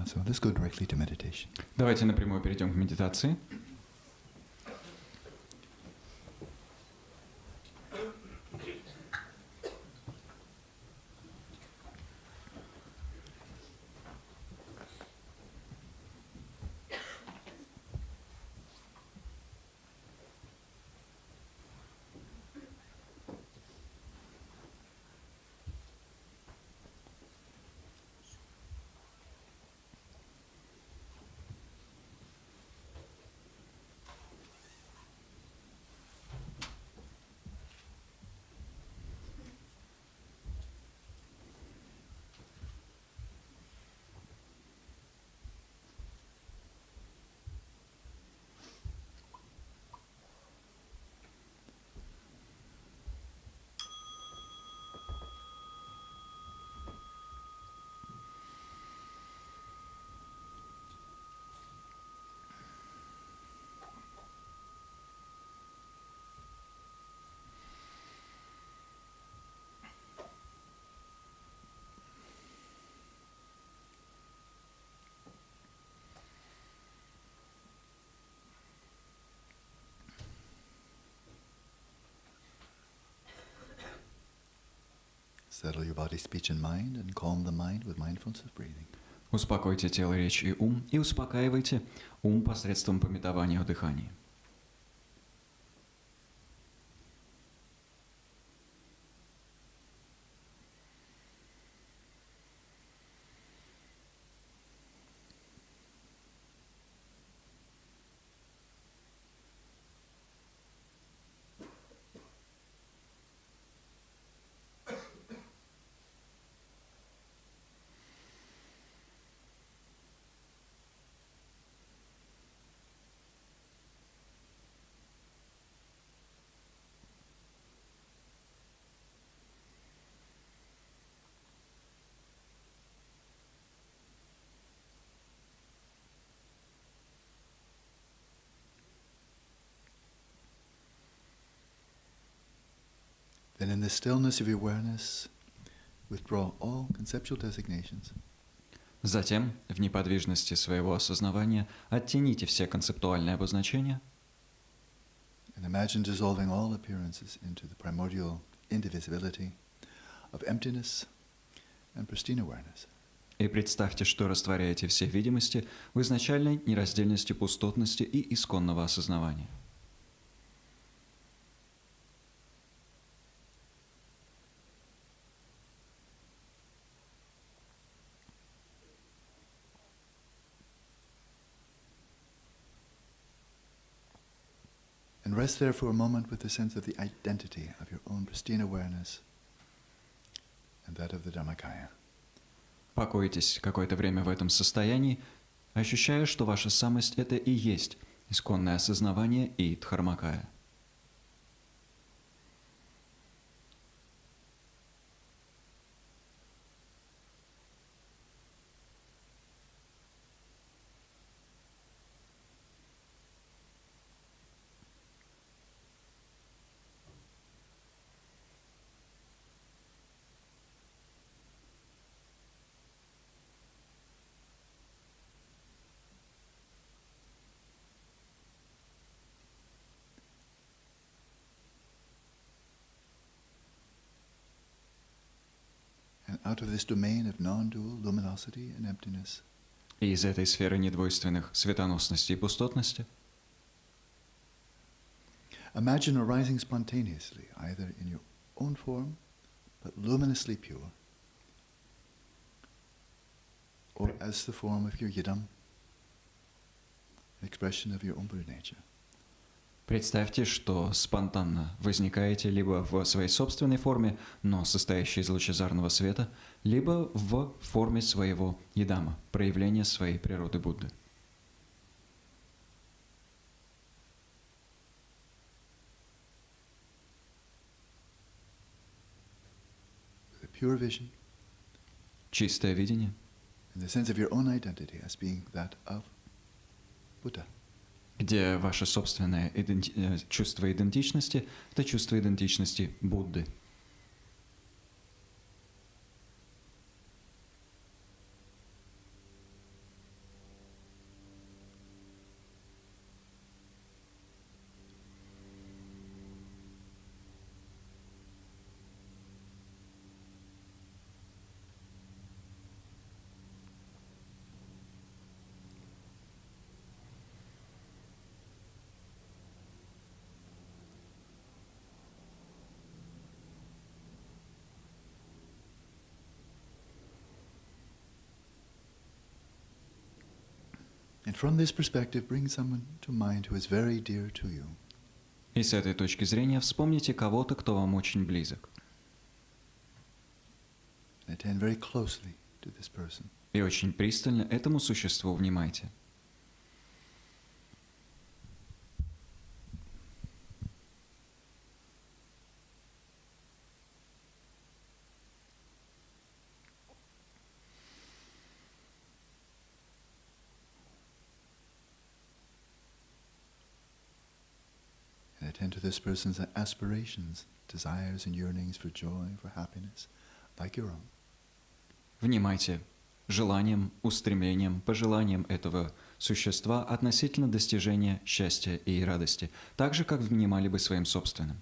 So let's go directly to meditation. Давайте напрямую перейдем к медитации. Settle your body, speech and mind and calm the mind with mindfulness of breathing. Успокойте тело, речь и ум, и успокаивайте ум посредством памятования о дыхании. Then in the stillness of your awareness, withdraw all conceptual designations. Затем, в неподвижности своего осознавания, оттяните все концептуальные обозначения And imagine dissolving all appearances into the primordial indivisibility of emptiness and pristine awareness. и представьте, что растворяете все видимости в изначальной нераздельности пустотности и исконного осознавания. And rest there for a moment with the sense of the identity of your own pristine awareness and that of the Dharmakaya. Покойтесь какое-то время в этом состоянии, ощущая, что ваша самость — это и есть исконное осознавание и дхармакая. And out of this domain of non-dual luminosity and emptiness, И из этой сферы недвойственных светоносности и пустотности imagine arising spontaneously, either in your own form, but luminously pure, or as the form of your yidam, an expression of your own Buddha nature. представьте, что спонтанно возникаете либо в своей собственной форме, но состоящей из лучезарного света, либо в форме своего идама, проявления своей природы Будды. With a pure vision, Чистое видение and the sense of your own identity as being that of Buddha. где ваше собственное чувство идентичности — это чувство идентичности Будды. And from this perspective, bring someone to mind who is very dear to you. И с этой точки зрения вспомните кого-то, кто вам очень близок. And attend very closely to this person. И очень пристально этому существу внимайте. And attend to this person's aspirations, desires and yearnings for joy, for happiness, like your own. Внимайте желаниям, устремлениям, пожеланиям этого существа относительно достижения счастья и радости, так же, как внимали бы своим собственным.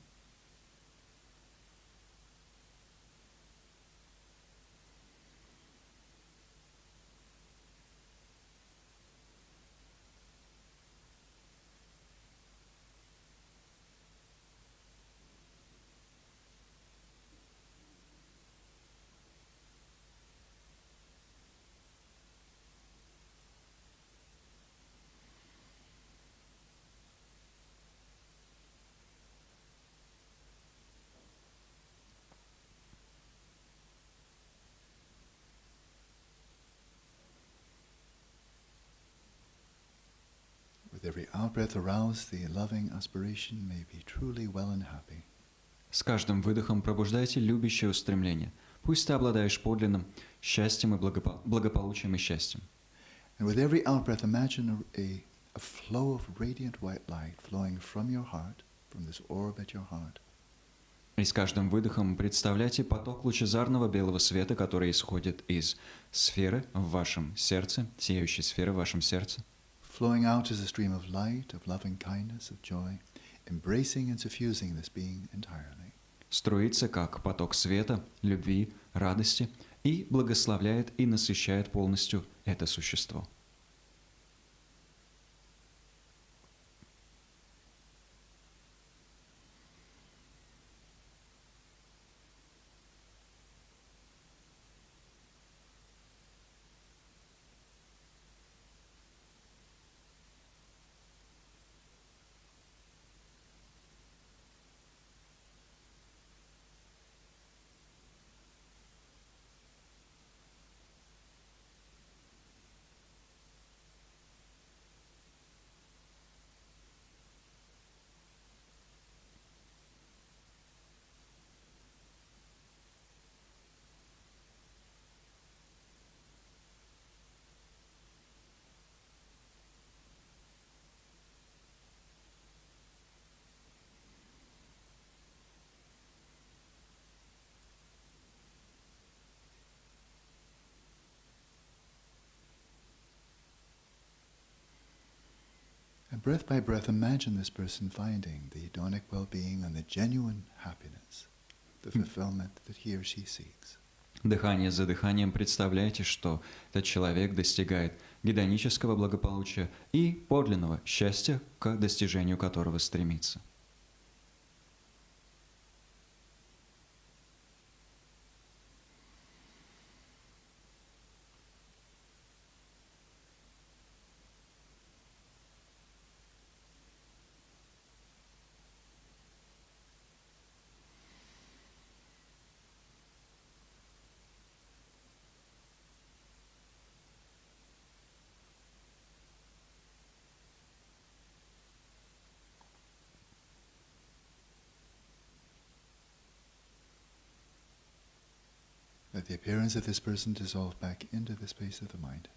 With every out-breath arouse the loving aspiration may be truly well and happy. С каждым выдохом пробуждайте любящее устремление. Пусть ты обладаешь подлинным счастьем и благополучием и счастьем. And with every out-breath imagine a flow of radiant white light flowing from your heart, from this orb at your heart. И с каждым выдохом представляйте поток лучезарного белого света, который исходит из сферы в вашем сердце, сияющей сферы в вашем сердце. Flowing out as a stream of light, of loving kindness, of joy, embracing and suffusing this being entirely. Струится как поток света, любви, радости и благословляет и насыщает полностью это существо. And breath by breath, imagine this person finding the hedonic well-being and the genuine happiness, the fulfillment that he or she seeks. Дыхание за дыханием представляйте, что этот человек достигает гедонического благополучия и подлинного счастья, к достижению которого стремится. Let the appearance of this person dissolve back into the space of the mind.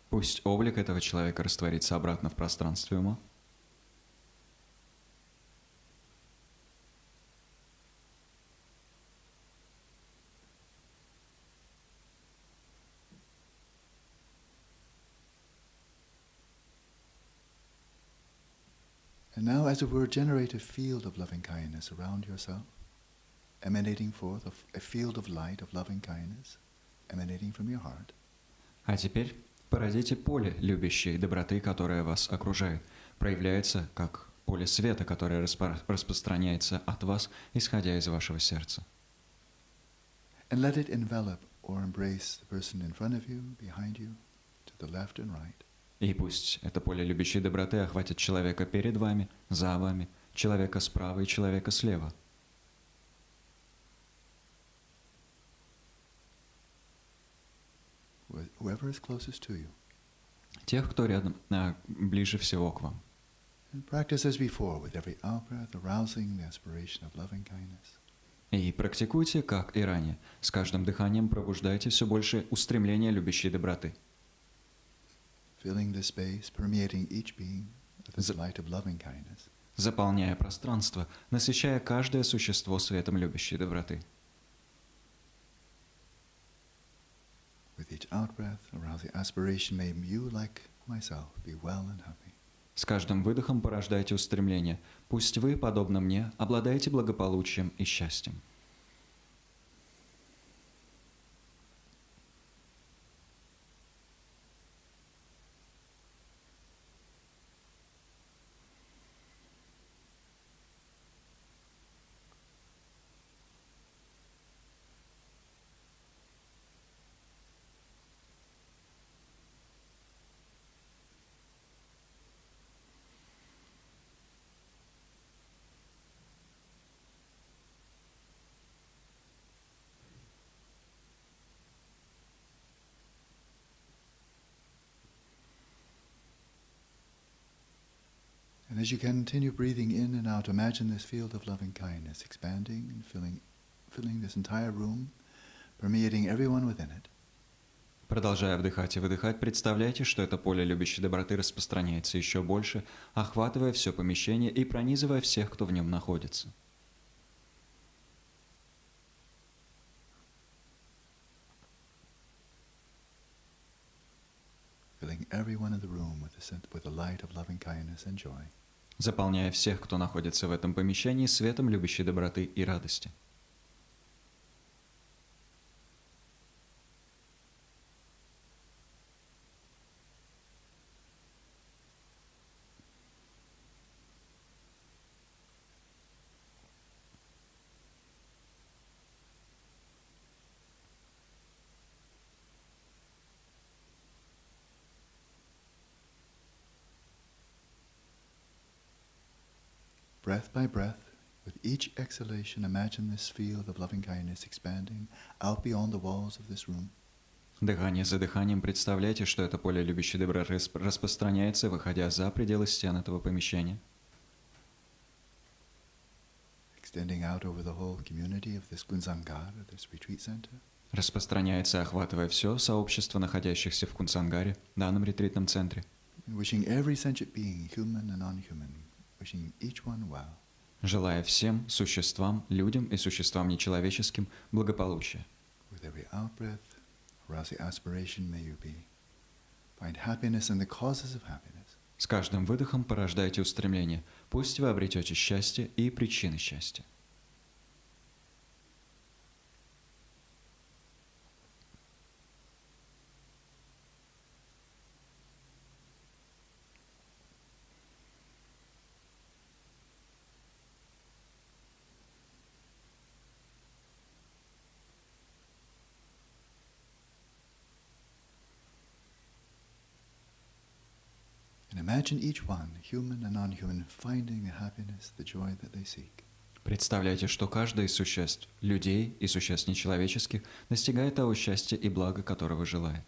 Пусть облик этого человека растворится обратно в пространстве ума. And now, as it were, generate a field of loving kindness around yourself, emanating forth a field of light, of loving kindness, emanating from your heart. А теперь породите поле любящей доброты, которое вас окружает, проявляется как поле света, которое распространяется от вас, исходя из вашего сердца. And let it envelop or embrace the person in front of you, behind you, to the left and right. И пусть это поле любящей доброты охватит человека перед вами, за вами, человека справа и человека слева. Whoever is closest to you. Тех, кто рядом, ближе всего к вам. And practice as before, with every out-breath arousing the aspiration of loving kindness. И практикуйте, как и ранее. С каждым дыханием пробуждайте все больше устремления любящей доброты. Filling the space, permeating each being with the light of loving kindness. Заполняя пространство, насыщая каждое существо светом любящей доброты. With each out-breath, arouse the aspiration, may you, like myself, be well and happy. С каждым выдохом порождайте устремление. Пусть вы, подобно мне, обладаете благополучием и счастьем. And as you continue breathing in and out, imagine this field of loving kindness expanding and filling this entire room, permeating everyone within it. Продолжая вдыхать и выдыхать, представляйте, что это поле любящей доброты распространяется еще больше, охватывая все помещение и пронизывая всех, кто в нем находится. Filling everyone in the room with the light of loving kindness and joy. Заполняя всех, кто находится в этом помещении, светом любящей доброты и радости. Breath by breath, with each exhalation, imagine this field of loving kindness expanding out beyond the walls of this room. Дыхание за дыханием представляйте, что это поле любящей доброты распространяется, выходя за пределы стен этого помещения. Extending out over the whole community of this Kунсангар, this retreat center. Распространяется, охватывая все сообщество, находящихся в Кунсангаре, данном ретритном центре. Wishing every sentient being, human and non-human, wishing each one well. Желая всем существам, людям и существам нечеловеческим благополучия. With every out-breath, arouse the aspiration, may you find happiness in the causes of happiness. С каждым выдохом порождайте устремление. Пусть вы обретете счастье и причины счастья. And imagine each one, human and non-human, finding the happiness, the joy that they seek. Представляйте, что каждый из существ, людей и существ нечеловеческих, достигает того счастья и блага, которого желает.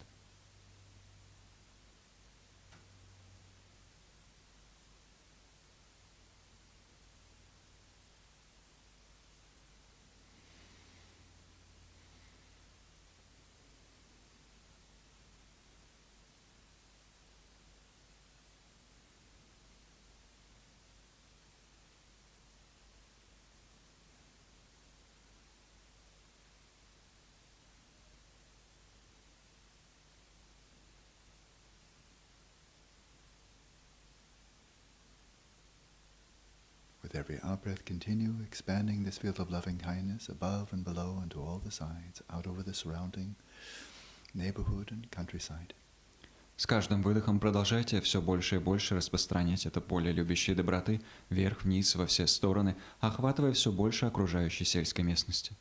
With every out-breath, continue expanding this field of loving kindness above and below and to all the sides, out over the surrounding neighborhood and countryside. С каждым выдохом продолжайте все больше и больше распространять это поле любящей доброты вверх-вниз во все стороны, охватывая все больше окружающей сельской местности.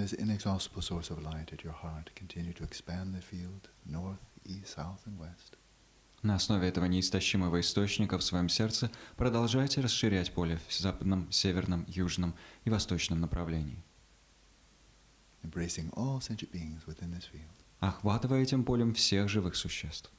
this inexhaustible source of light at your heart, continue to expand the field north, east, south, and west. На основе этого неистощимого источника в своем сердце продолжайте расширять поле в западном, северном, южном и восточном направлении. Embracing all sentient beings within this field. Охватывая этим полем всех живых существ.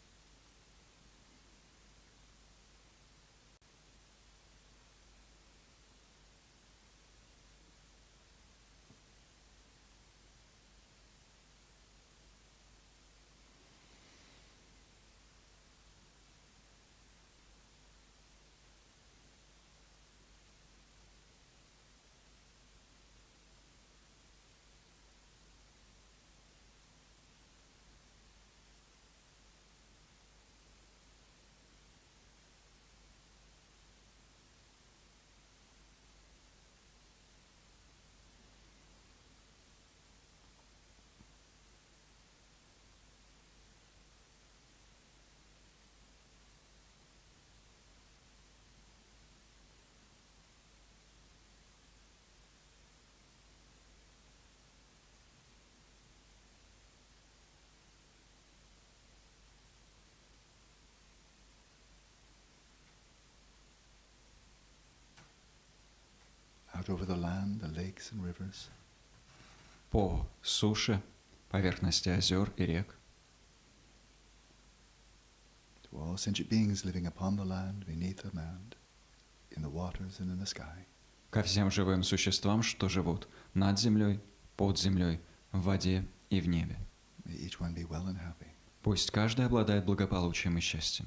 Out over the land, the lakes and rivers. По суше, поверхности озер и рек. To all sentient beings living upon the land, beneath the land, in the waters and in the sky. Ко всем живым существам, что живут над землей, под землей, в воде и в небе. May each one be well and happy. Пусть каждый обладает благополучием и счастьем.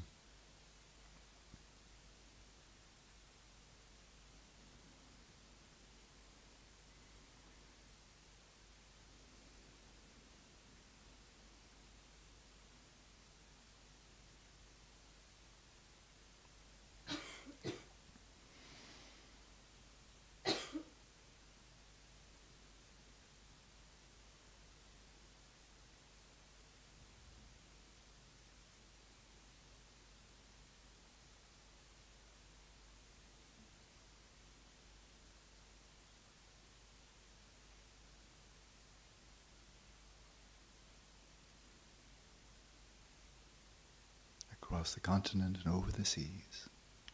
Across the continent and over the seas.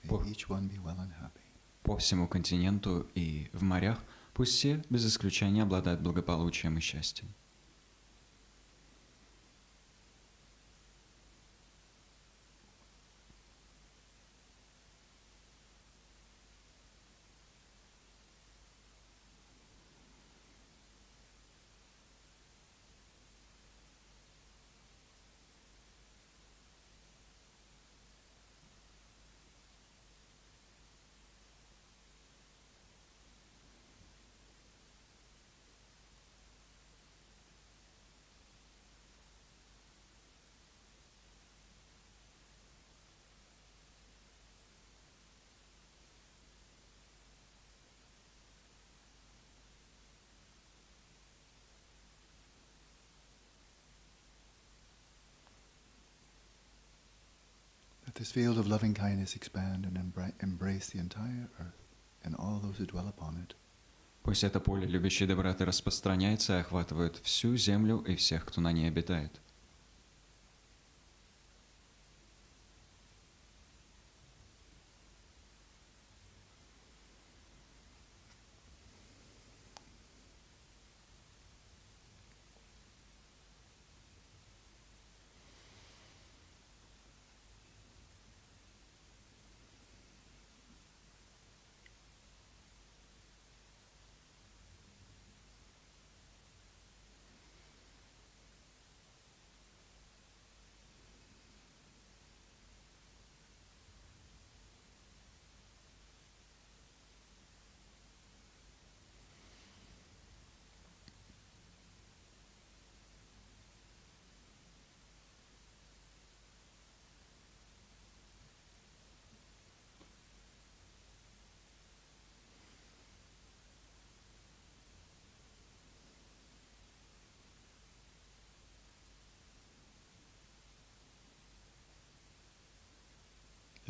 По- May each one be well and happy. По всему континенту и в морях пусть все, без исключения, обладают благополучием и счастьем. Let this field of loving kindness expand and embrace the entire earth and all those who dwell upon it. Пусть это поле любящей доброты распространяется и охватывает всю землю и всех, кто на ней обитает.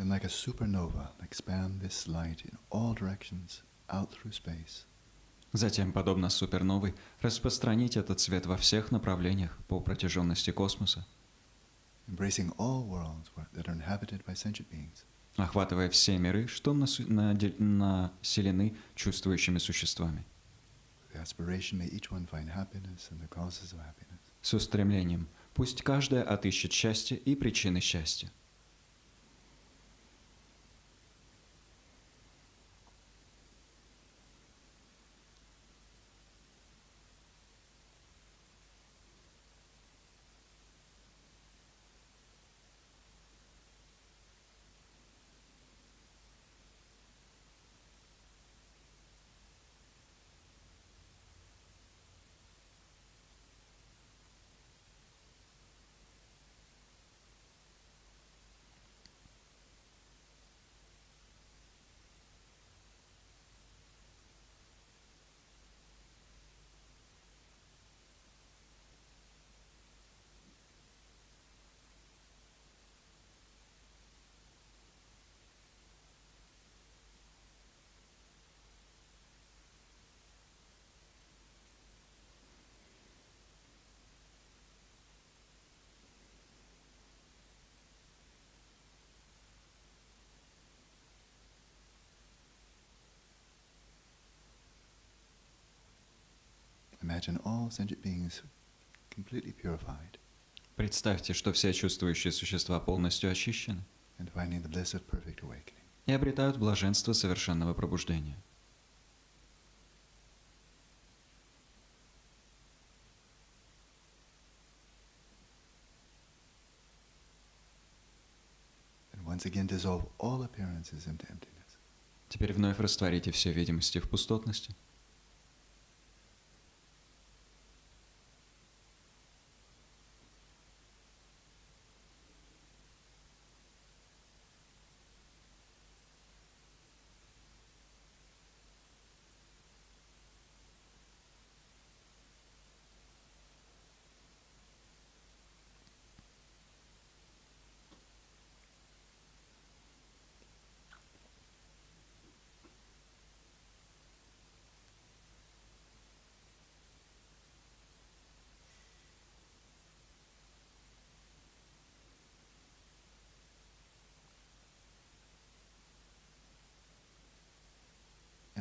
And like a supernova, expand this light in all directions out through space Затем, подобно суперновой, распространить этот свет во всех направлениях по протяженности космоса, embracing all worlds that are inhabited by sentient beings. охватывая все миры, что населены чувствующими существами, The aspiration may each one find happiness and the causes of happiness. с устремлением, пусть каждая отыщет счастье и причины счастья. Imagine all sentient beings completely purified Представьте, что все чувствующие существа полностью очищены and finding the bliss of perfect awakening. и обретают блаженство совершенного пробуждения. And once again dissolve all appearances into emptiness. Теперь вновь растворите все видимости в пустотности.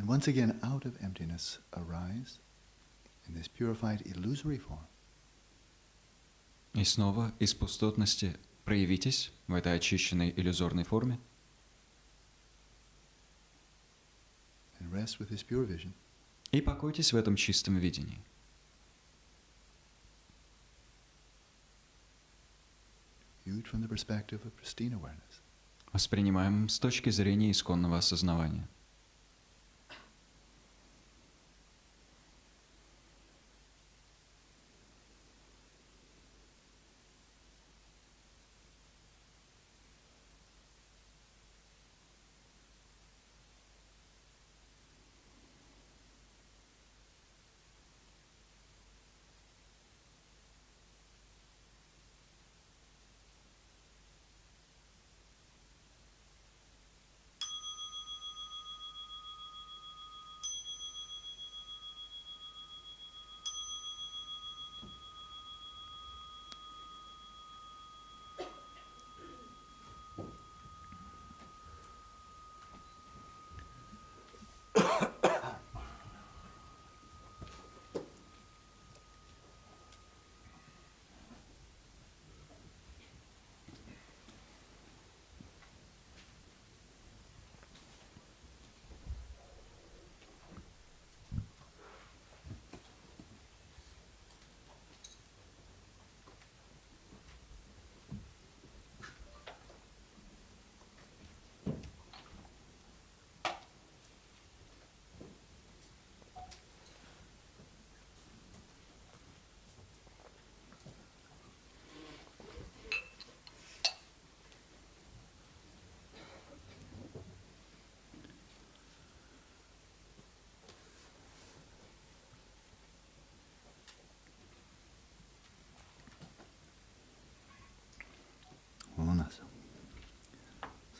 And once again, out of emptiness arise, in this purified illusory form, И снова из пустотности проявитесь в этой очищенной иллюзорной форме and rest with this pure vision, и покойтесь в этом чистом видении. viewed from the perspective of pristine awareness. Воспринимаем с точки зрения исконного осознавания.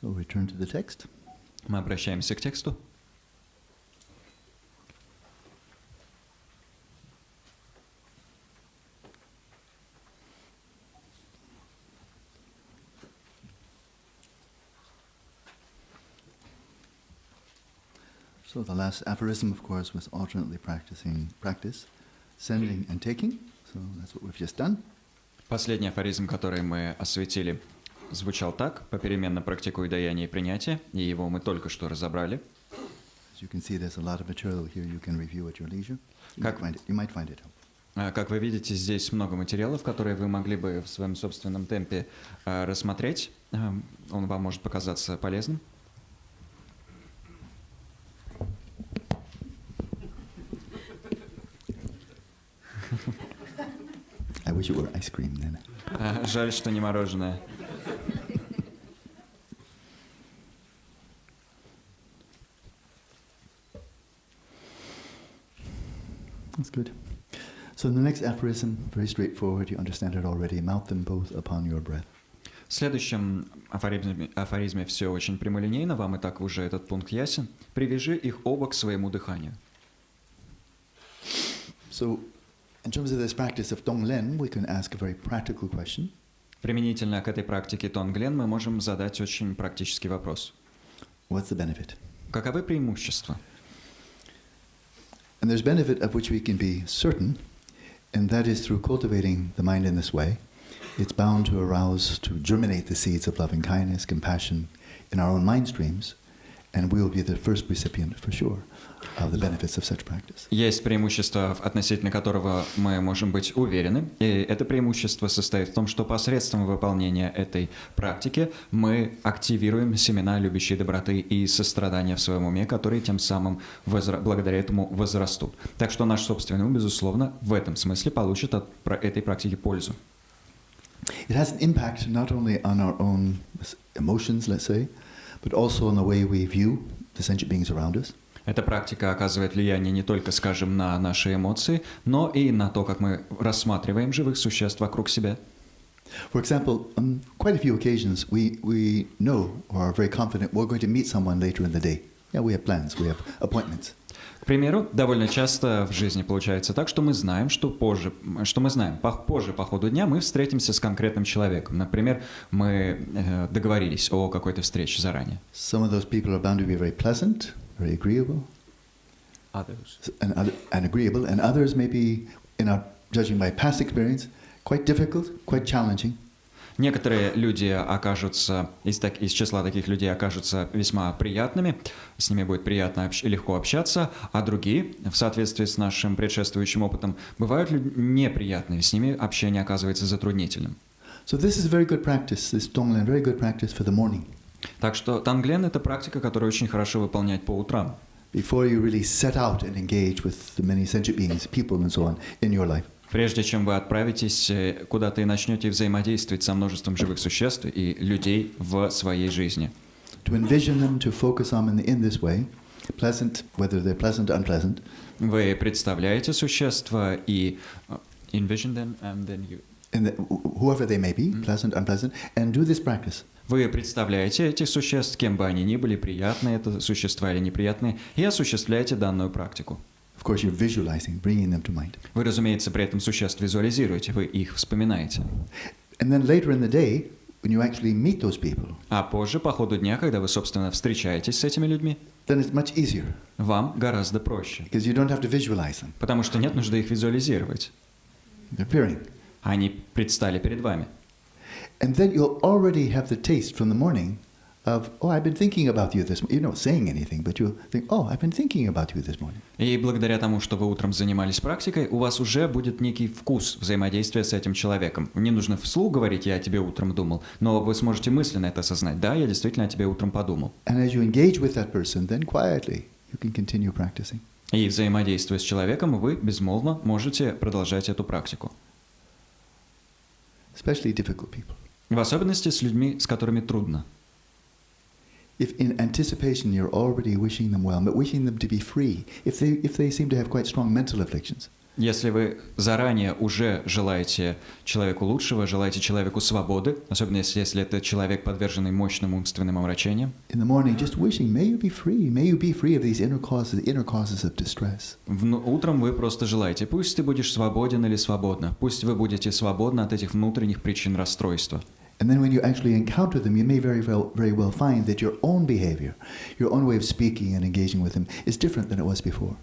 So return to the text. Мы обращаемся к тексту. So the last aphorism, of course, was alternately practice, sending and taking. So that's what we've just done. Последний афоризм, который мы осветили, звучал так: попеременно практикуй даяние и принятие, и его мы только что разобрали. As you can see, there's a lot of material here you can review at your leisure. You might find it helpful. Как вы видите, здесь много материалов, которые вы могли бы в своем собственном темпе рассмотреть. Он вам может показаться полезным. I wish it were ice cream then. Жаль, что не мороженое. That's good. So the next aphorism, very straightforward, you understand it already. Mount them both upon your breath. В следующем афоризме все очень прямолинейно, вам и так уже этот пункт ясен. Привяжи их оба к своему дыханию. So, in terms of this practice of Tonglen, we can ask a very practical question. Применительно к этой практике Тонглен мы можем задать очень практический вопрос. What's the benefit? Каковы преимущества? And there's benefit of which we can be certain, and that is through cultivating the mind in this way. It's bound to arouse, to germinate the seeds of loving kindness, compassion in our own mind streams, and we'll be the first recipient, for sure, of the benefits of such practice. Есть преимущество, относительно которого мы можем быть уверены, и это преимущество состоит в том, что посредством выполнения этой практики мы активируем семена любящей доброты и сострадания в своем уме, которые тем самым благодаря этому возрастут. Так что наш собственный ум, безусловно, в этом смысле получит от этой практики пользу. It has an impact not only on our own emotions, let's say, but also on the way we view the sentient beings around us. Эта практика оказывает влияние не только, скажем, на наши эмоции, но и на то, как мы рассматриваем живых существ вокруг себя. For example, on quite a few occasions, we know or are very confident we're going to meet someone later in the day. Yeah, we have plans, we have appointments. К примеру, довольно часто в жизни получается так, что мы знаем, позже по ходу дня мы встретимся с конкретным человеком. Например, мы договорились о какой-то встрече заранее. Some of those people are bound to be very pleasant, very agreeable. Others. And agreeable, and others may be, judging by past experience, quite difficult, quite challenging. Некоторые люди окажутся, из числа таких людей окажутся весьма приятными, с ними будет приятно и легко общаться, а другие, в соответствии с нашим предшествующим опытом, бывают неприятные, с ними общение оказывается затруднительным. So this is a very good practice, this Tonglen, very good practice for the morning. Так что Тонглен — это практика, которую очень хорошо выполнять по утрам. Before you really set out and engage with the many sentient beings, people and so on in your life. Прежде чем вы отправитесь куда-то и начнете взаимодействовать со множеством живых существ и людей в своей жизни. To envision them, to focus on them in this way, pleasant, whether they're pleasant or unpleasant. Вы представляете существа и envision them and then you. Whoever they may be, pleasant, unpleasant, and do this practice. Вы представляете этих существ, кем бы они ни были, приятные это существа или неприятные, и осуществляете данную практику. Of course, you're visualizing, bringing them to mind. Вы, разумеется, при этом существ визуализируете, вы их вспоминаете. And then later in the day, when you actually meet those people, а позже, по ходу дня, когда вы, собственно, встречаетесь с этими людьми, then it's much easier. Вам гораздо проще. Because you don't have to visualize them. Потому что нет нужды их визуализировать. They're appearing. Они предстали перед вами. And then you'll already have the taste from the morning of, oh, I've been thinking about you this morning. You're not saying anything, but you'll think, oh, I've been thinking about you this morning. И благодаря тому, что вы утром занимались практикой, у вас уже будет некий вкус взаимодействия с этим человеком. Не нужно вслух говорить, я о тебе утром думал, но вы сможете мысленно это осознать. Да, я действительно о тебе утром подумал. And as you engage with that person, then quietly you can continue practicing. И взаимодействуя с человеком, вы безмолвно можете продолжать эту практику. Especially difficult people. В особенности с людьми, с которыми трудно. If in anticipation you're already wishing them well, but wishing them to be free, if they seem to have quite strong mental afflictions. Если вы заранее уже желаете человеку лучшего, желаете человеку свободы, особенно если это человек, подверженный мощным умственным омрачениям. In the morning, just wishing, may you be free of these inner causes of distress. Утром вы просто желаете, пусть ты будешь свободен или свободна, пусть вы будете свободны от этих внутренних причин расстройства. And then when you actually encounter them, you may very well find that your own behavior, your own way of speaking and engaging with them is different than it was before.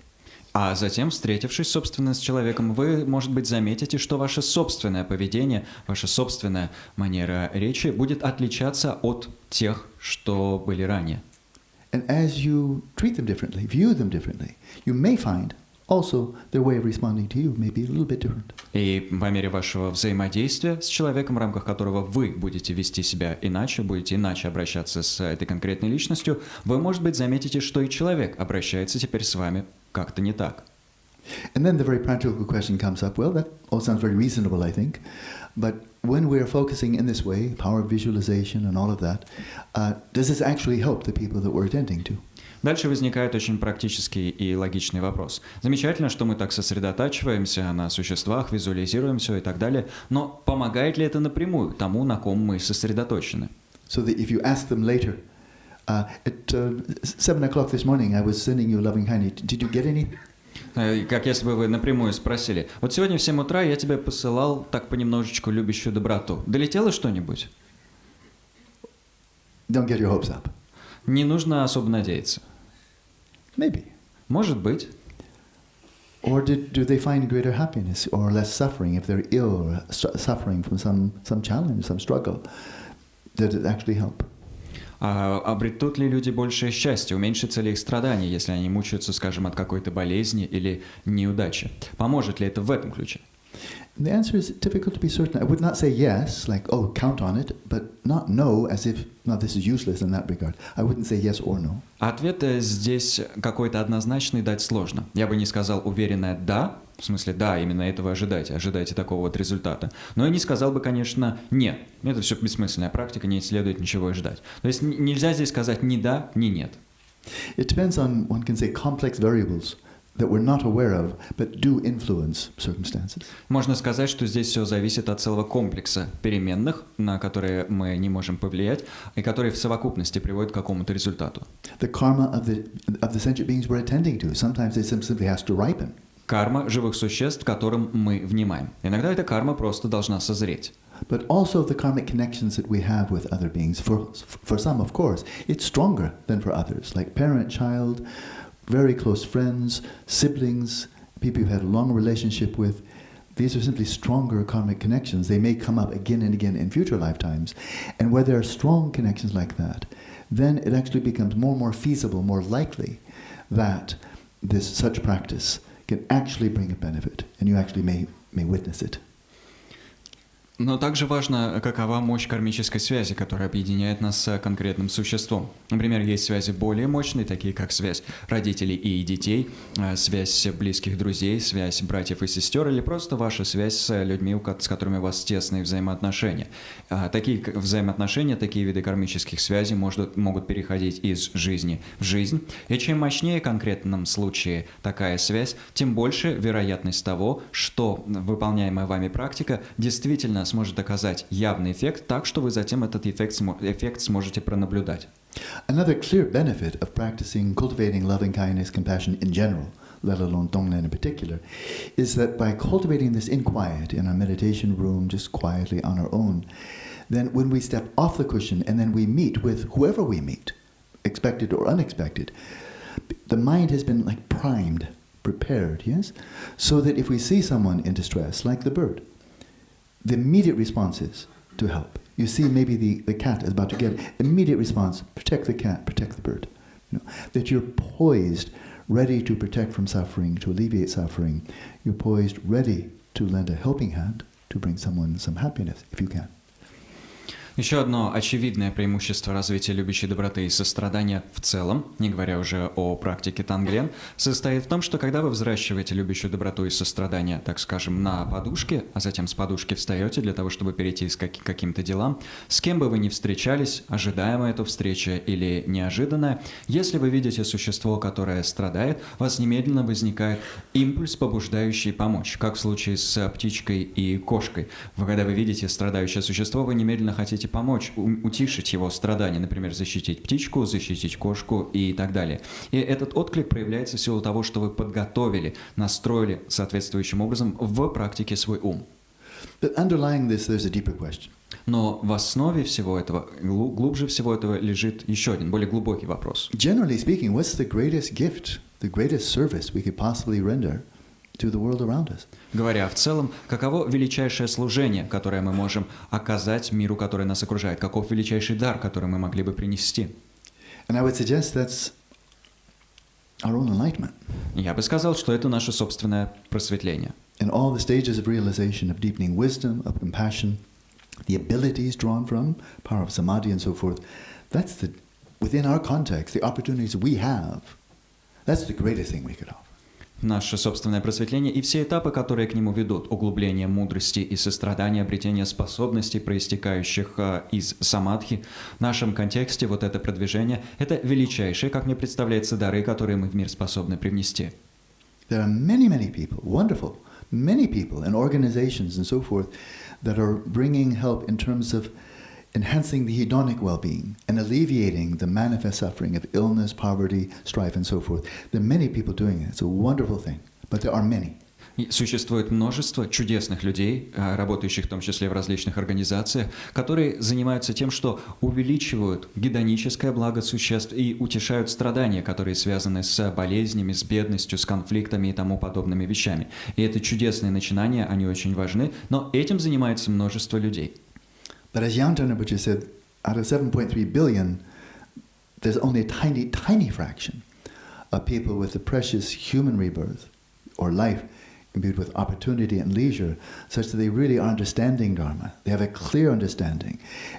А затем, встретившись, собственно, с человеком, вы, может быть, заметите, что ваше собственное поведение, ваша собственная манера речи будет отличаться от тех, что были ранее. And as you treat them differently, view them differently, you may find also their way of responding to you may be a little bit different. И по мере вашего взаимодействия с человеком, в рамках которого вы будете вести себя иначе, будете иначе обращаться с этой конкретной личностью, вы, может быть, заметите, что и человек обращается теперь с вами как-то не так. And then the very practical question comes up, well, that all sounds very reasonable, I think, but when we're focusing in this way, power of visualization and all of that, does this actually help the people that we're attending to? Дальше возникает очень практический и логичный вопрос. Замечательно, что мы так сосредотачиваемся на существах, визуализируем все и так далее, но помогает ли это напрямую тому, на ком мы сосредоточены? So that if you ask them later, at 7 o'clock this morning I was sending you loving kindness, did you get any? Как если бы вы напрямую спросили, вот сегодня в 7 утра я тебе посылал так понемножечку любящую доброту. Долетело что-нибудь? Don't get your hopes up. Не нужно особо надеяться. Maybe. Может быть. Or do they find greater happiness or less suffering if they're ill or suffering from some challenge, some struggle? Did it actually help? А обретут ли люди большее счастье, уменьшится ли их страдания, если они мучаются, скажем, от какой-то болезни или неудачи? Поможет ли это в этом ключе? The answer is difficult to be certain. I would not say yes, like, oh, count on it, but not no, as if, no, this is useless in that regard. I wouldn't say yes or no. Ответ здесь какой-то однозначный дать сложно. Я бы не сказал уверенное «да», в смысле «да, именно этого ожидайте такого вот результата». Но я не сказал бы, конечно, «нет». Это все бессмысленная практика, не следует ничего ожидать. То есть нельзя здесь сказать ни «да», ни «нет». It depends on, one can say, complex variables that we're not aware of, but do influence circumstances. Можно сказать, что здесь все зависит от целого комплекса переменных, на которые мы не можем повлиять, и которые в совокупности приводят к какому-то результату. The karma of the sentient beings we're attending to, sometimes it simply has to ripen. Карма живых существ, которым мы внимаем. Иногда эта карма просто должна созреть. But also the karmic connections that we have with other beings, for some, of course, it's stronger than for others, like parent-child, very close friends, siblings, people you've had a long relationship with. These are simply stronger karmic connections. They may come up again and again in future lifetimes. And where there are strong connections like that, then it actually becomes more and more feasible, more likely that such practice can actually bring a benefit, and you actually may witness it. Но также важно, какова мощь кармической связи, которая объединяет нас с конкретным существом. Например, есть связи более мощные, такие как связь родителей и детей, связь близких друзей, связь братьев и сестер, или просто ваша связь с людьми, с которыми у вас тесные взаимоотношения. Такие взаимоотношения, такие виды кармических связей могут переходить из жизни в жизнь. И чем мощнее в конкретном случае такая связь, тем больше вероятность того, что выполняемая вами практика действительно сможет оказать явный эффект, так что вы затем этот эффект сможете пронаблюдать. Another clear benefit of practicing, cultivating loving kindness, compassion in general, let alone Tonglen in particular, is that by cultivating this in quiet, in our meditation room, just quietly on our own, then when we step off the cushion and then we meet with whoever we meet, expected or unexpected, the mind has been like primed, prepared, yes? So that if we see someone in distress, like the bird, the immediate response is to help. You see maybe the cat is about to get immediate response, protect the cat, protect the bird. You know, that you're poised, ready to protect from suffering, to alleviate suffering. You're poised, ready to lend a helping hand to bring someone some happiness, if you can. Еще одно очевидное преимущество развития любящей доброты и сострадания в целом, не говоря уже о практике Танглен, состоит в том, что когда вы взращиваете любящую доброту и сострадание, так скажем, на подушке, а затем с подушки встаете для того, чтобы перейти к каким-то делам, с кем бы вы ни встречались, ожидаемая эта встреча или неожиданная, если вы видите существо, которое страдает, у вас немедленно возникает импульс, побуждающий помочь, как в случае с птичкой и кошкой. Когда вы видите страдающее существо, вы немедленно хотите помочь, утишить его страдания, например, защитить птичку, защитить кошку и так далее. И этот отклик проявляется в силу того, что вы подготовили, настроили соответствующим образом в практике свой ум. But underlying this, there's a deeper question. Но в основе всего этого, глубже всего этого лежит еще один, более глубокий вопрос. Generally speaking, what's the greatest gift, the greatest service we could possibly render to the world around us? Говоря в целом, каково величайшее служение, которое мы можем оказать миру, который нас окружает? Каков величайший дар, который мы могли бы принести? And I would suggest that's our own enlightenment. Я бы сказал, что это наше собственное просветление. In all the stages of realization, of deepening wisdom, of compassion, the abilities drawn from, power of samadhi and so forth, that's the, within our context, the opportunities we have, that's the greatest thing we could offer. Наше собственное просветление и все этапы, которые к нему ведут, углубление мудрости и сострадания, обретение способностей, проистекающих из самадхи, в нашем контексте вот это продвижение, это величайшие, как мне представляется, дары, которые мы в мир способны привнести. There are many, many people, wonderful, many people and organizations and so forth that are bringing help in terms of enhancing the hedonic well-being and alleviating the manifest suffering of illness, poverty, strife, and so forth. There are many people doing it. It's a wonderful thing, but there are many. И существует множество чудесных людей, работающих в том числе в различных организациях, которые занимаются тем, что увеличивают гедоническое благо существ и утешают страдания, которые связаны с болезнями, с бедностью, с конфликтами и тому подобными вещами. И это чудесные начинания, они очень важны, но этим занимается множество людей. But as Jan Rinpoche said, out of 7.3 billion, there's only a tiny, tiny fraction of people with the precious human rebirth or life imbued with opportunity and leisure, such that they really are understanding Dharma. They have a clear understanding,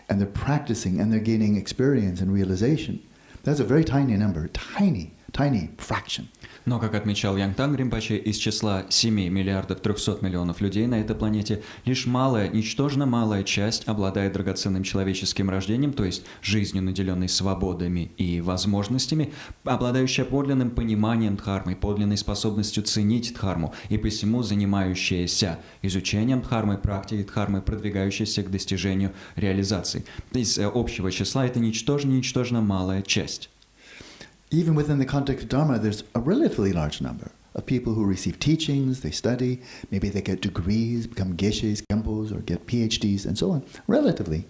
and they're practicing, and they're gaining experience and realization. That's a very tiny number, tiny, tiny fraction. Но, как отмечал Янгтан Ринпоче, из числа 7 миллиардов 300 миллионов людей на этой планете лишь малая, ничтожно малая часть обладает драгоценным человеческим рождением, то есть жизнью, наделенной свободами и возможностями, обладающая подлинным пониманием дхармы, подлинной способностью ценить дхарму и посему занимающаяся изучением дхармы, практикой дхармы, продвигающаяся к достижению реализации. Из общего числа это ничтожно малая часть. Even within the context of Dharma, there's a relatively large number of people who receive teachings, they study, maybe they get degrees, become geshes, kempos, or get PhDs, and so on. Relatively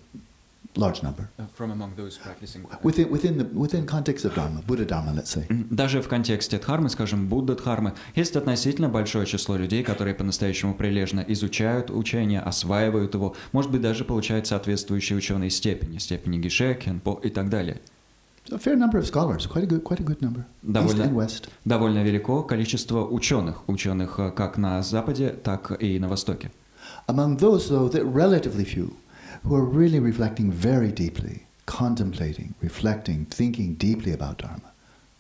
large number. From among those practicing... Within context of Dharma, Buddha Dharma, let's say. Даже в контексте дхармы, скажем, Будда дхармы, есть относительно большое число людей, которые по-настоящему прилежно изучают учение, осваивают его, может быть, даже получают соответствующие ученые степени геше, кенпо и так далее. A fair number of scholars, quite a good number, East and West. Довольно велико количество ученых как на Западе, так и на Востоке. Among those, though, that relatively few, who are really reflecting very deeply, contemplating, reflecting, thinking deeply about Dharma,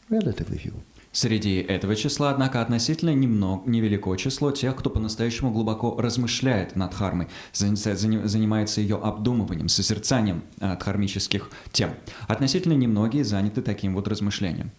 relatively few. Среди этого числа, однако, относительно невелико число тех, кто по-настоящему глубоко размышляет над дхармой, занимается ее обдумыванием, созерцанием дхармических тем. Относительно немногие заняты таким вот размышлением.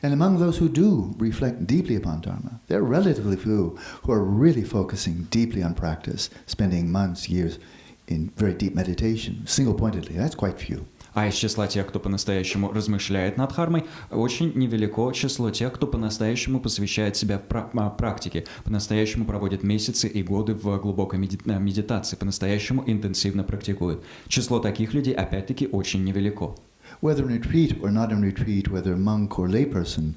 And among those who do reflect deeply upon Dharma, there are relatively few who are really focusing deeply on practice, spending months, years in very deep meditation, single-pointedly. That's quite few. А из числа тех, кто по-настоящему размышляет над дхармой, очень невелико число тех, кто по-настоящему посвящает себя практике, по-настоящему проводит месяцы и годы в глубокой медитации, по-настоящему интенсивно практикует. Число таких людей, опять-таки, очень невелико. Whether in retreat or not in retreat, whether monk or layperson,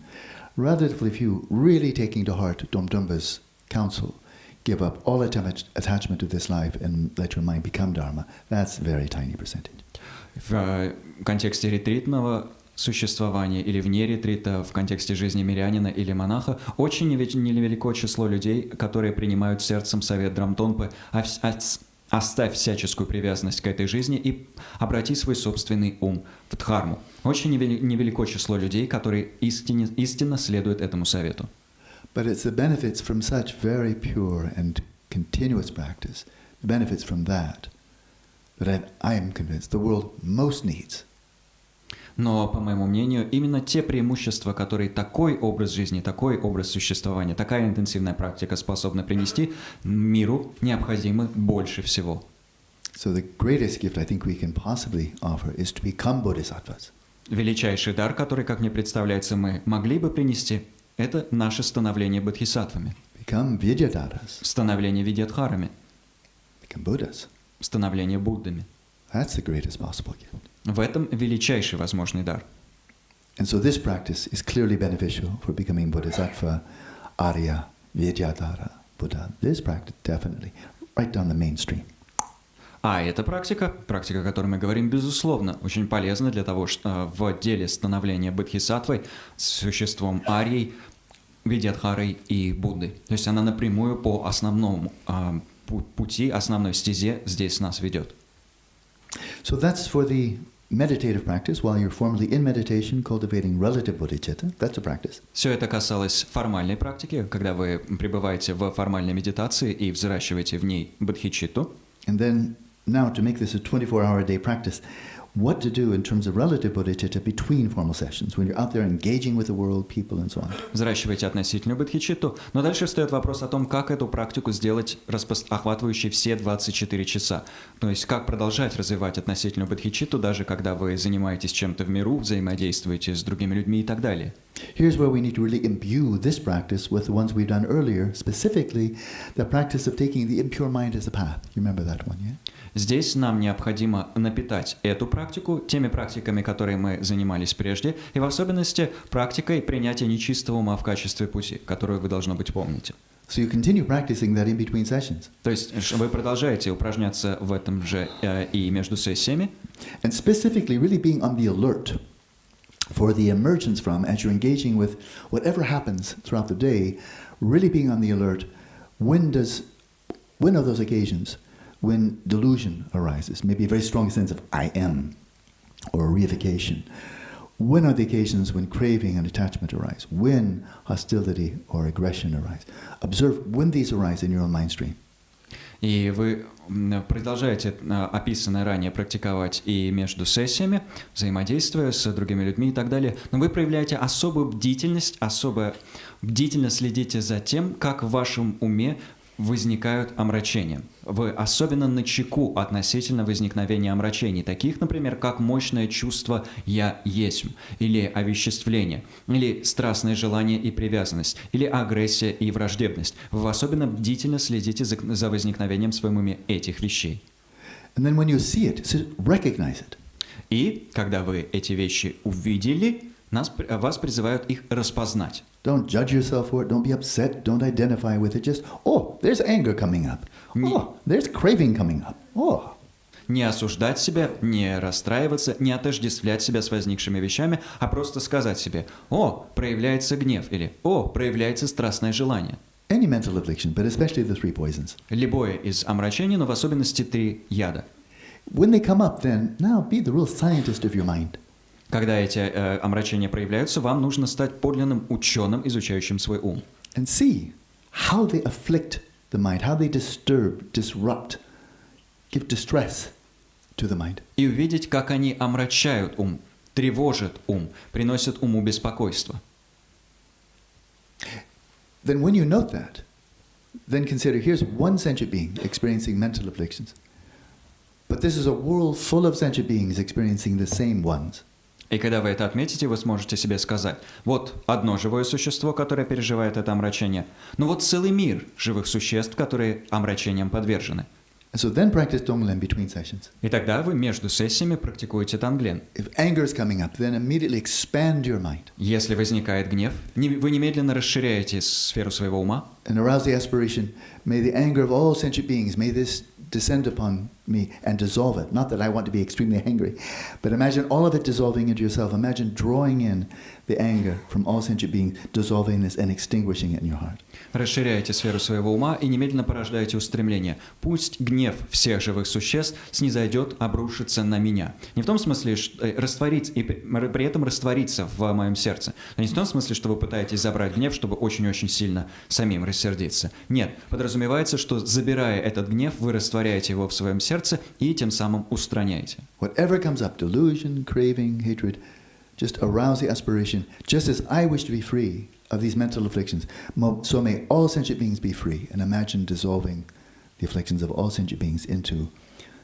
relatively few really taking to heart Domdumba's counsel, give up all attachment to this life and let your mind become Dharma. That's a very tiny percentage. В контексте ретритного существования или вне ретрита, в контексте жизни мирянина или монаха, очень невелико число людей, которые принимают сердцем совет Драмтонпы: оставь всяческую привязанность к этой жизни и обрати свой собственный ум в дхарму. Очень невелико число людей, которые истинно следуют этому совету. But it's the benefits from such very pure and continuous practice, the benefits from that I am convinced the world most needs. Но, по моему мнению, именно те преимущества, которые такой образ жизни, такой образ существования, такая интенсивная практика способна принести миру, необходимы больше всего. So the greatest gift I think we can possibly offer is to become bodhisattvas. Величайший дар, который, как мне представляется, мы могли бы принести, это наше становление бодхисаттвами. Become vidyadharas. Становление видьядхарами. become Buddhas. становление Буддами. That's the greatest possible gift. В этом величайший возможный дар. And so this practice is clearly beneficial for becoming Bodhisattva, Arya, Vidyadhara, Buddha. This practice definitely, right down the mainstream. А эта практика, о которой мы говорим, безусловно, очень полезна для того, что в деле становления бодхисаттвой, существом Арьей, Видьядхарой и Буддой. То есть она напрямую по основному пути, основной стезе здесь нас ведет. So that's for the meditative practice, while you're formally in meditation, cultivating relative bodhicitta. That's a practice. Все это касалось формальной практики, когда вы пребываете в формальной медитации и взращиваете в ней бодхичитту. And then now to make this a 24-hour-a-day practice, what to do in terms of relative bodhicitta between formal sessions, when you're out there engaging with the world, people and so on. Взращиваете относительную бодхичитту, но дальше встает вопрос о том, как эту практику сделать охватывающей все 24 часа. То есть как продолжать развивать относительную бодхичитту, даже когда вы занимаетесь чем-то в миру, взаимодействуете с другими людьми и так далее. Here's where we need to really imbue this practice with the ones we've done earlier, specifically the practice of taking the impure mind as a path. You remember that one, yeah? Здесь нам необходимо напитать эту практику теми практиками, которые мы занимались прежде, и в особенности практикой принятия нечистого ума в качестве пути, которую вы, должно быть, помните. So you continue practicing that in between sessions. То есть вы продолжаете упражняться в этом же и между сессиями. And specifically really being on the alert for the emergence from, as you're engaging with whatever happens throughout the day, really being on the alert, when are those occasions when delusion arises, maybe a very strong sense of I am, or reification? When are the occasions when craving and attachment arise? When hostility or aggression arise? Observe when these arise in your own mind stream. И вы продолжаете описанное ранее практиковать и между сессиями, взаимодействуя с другими людьми и так далее. Но вы проявляете особую бдительность, особо бдительно следите за тем, как в вашем уме возникают омрачения. Вы особенно начеку относительно возникновения омрачений, таких, например, как мощное чувство «я есть», или овеществление, или страстное желание и привязанность, или агрессия и враждебность. Вы особенно бдительно следите за возникновением в своем уме этих вещей. And then when you see it, recognize it. И когда вы эти вещи увидели, вас призывают их распознать. Don't judge yourself for it. Don't be upset. Don't identify with it. Just, oh, there's anger coming up. Oh, there's craving coming up. Oh. Не осуждать себя, не расстраиваться, не отождествлять себя с возникшими вещами, а просто сказать себе: «О, проявляется гнев» или «О, проявляется страстное желание». Any mental affliction, but especially the three poisons. Любое из омрачений, но в особенности 3 яда. When they come up, then now be the real scientist of your mind. Когда эти омрачения проявляются, вам нужно стать подлинным ученым, изучающим свой ум. And see how they afflict the mind, how they disturb, disrupt, give distress to the mind. И увидеть, как они омрачают ум, тревожат ум, приносят уму беспокойство. Then when you note that, then consider, here's one sentient being experiencing mental afflictions. But this is a world full of sentient beings experiencing the same ones. И когда вы это отметите, вы сможете себе сказать: вот одно живое существо, которое переживает это омрачение, но вот целый мир живых существ, которые омрачениям подвержены. And so then practice Tonglen between sessions. И тогда вы между сессиями практикуете Тонглен. If anger is coming up, then immediately expand your mind. Если возникает гнев, вы немедленно расширяете сферу своего ума. And arouse the aspiration, may the anger of all sentient beings, may this descend upon me and dissolve it. Not that I want to be extremely angry, but imagine all of it dissolving into yourself. Imagine drawing in the anger from all sentient beings, dissolving this and extinguishing it in your heart. Расширяете сферу своего ума и немедленно порождаете устремление. Пусть гнев всех живых существ снизойдет, обрушится на меня. Не в том смысле, что раствориться, и при этом раствориться в моем сердце. Но не в том смысле, что вы пытаетесь забрать гнев, чтобы очень-очень сильно самим рассердиться. Нет, подразумевается, что забирая этот гнев, вы растворяете его в своем сердце и тем самым устраняете. Whatever comes up, delusion, craving, hatred, just arouse the aspiration. Just as I wish to be free of these mental afflictions, so may all sentient beings be free. And imagine dissolving the afflictions of all sentient beings into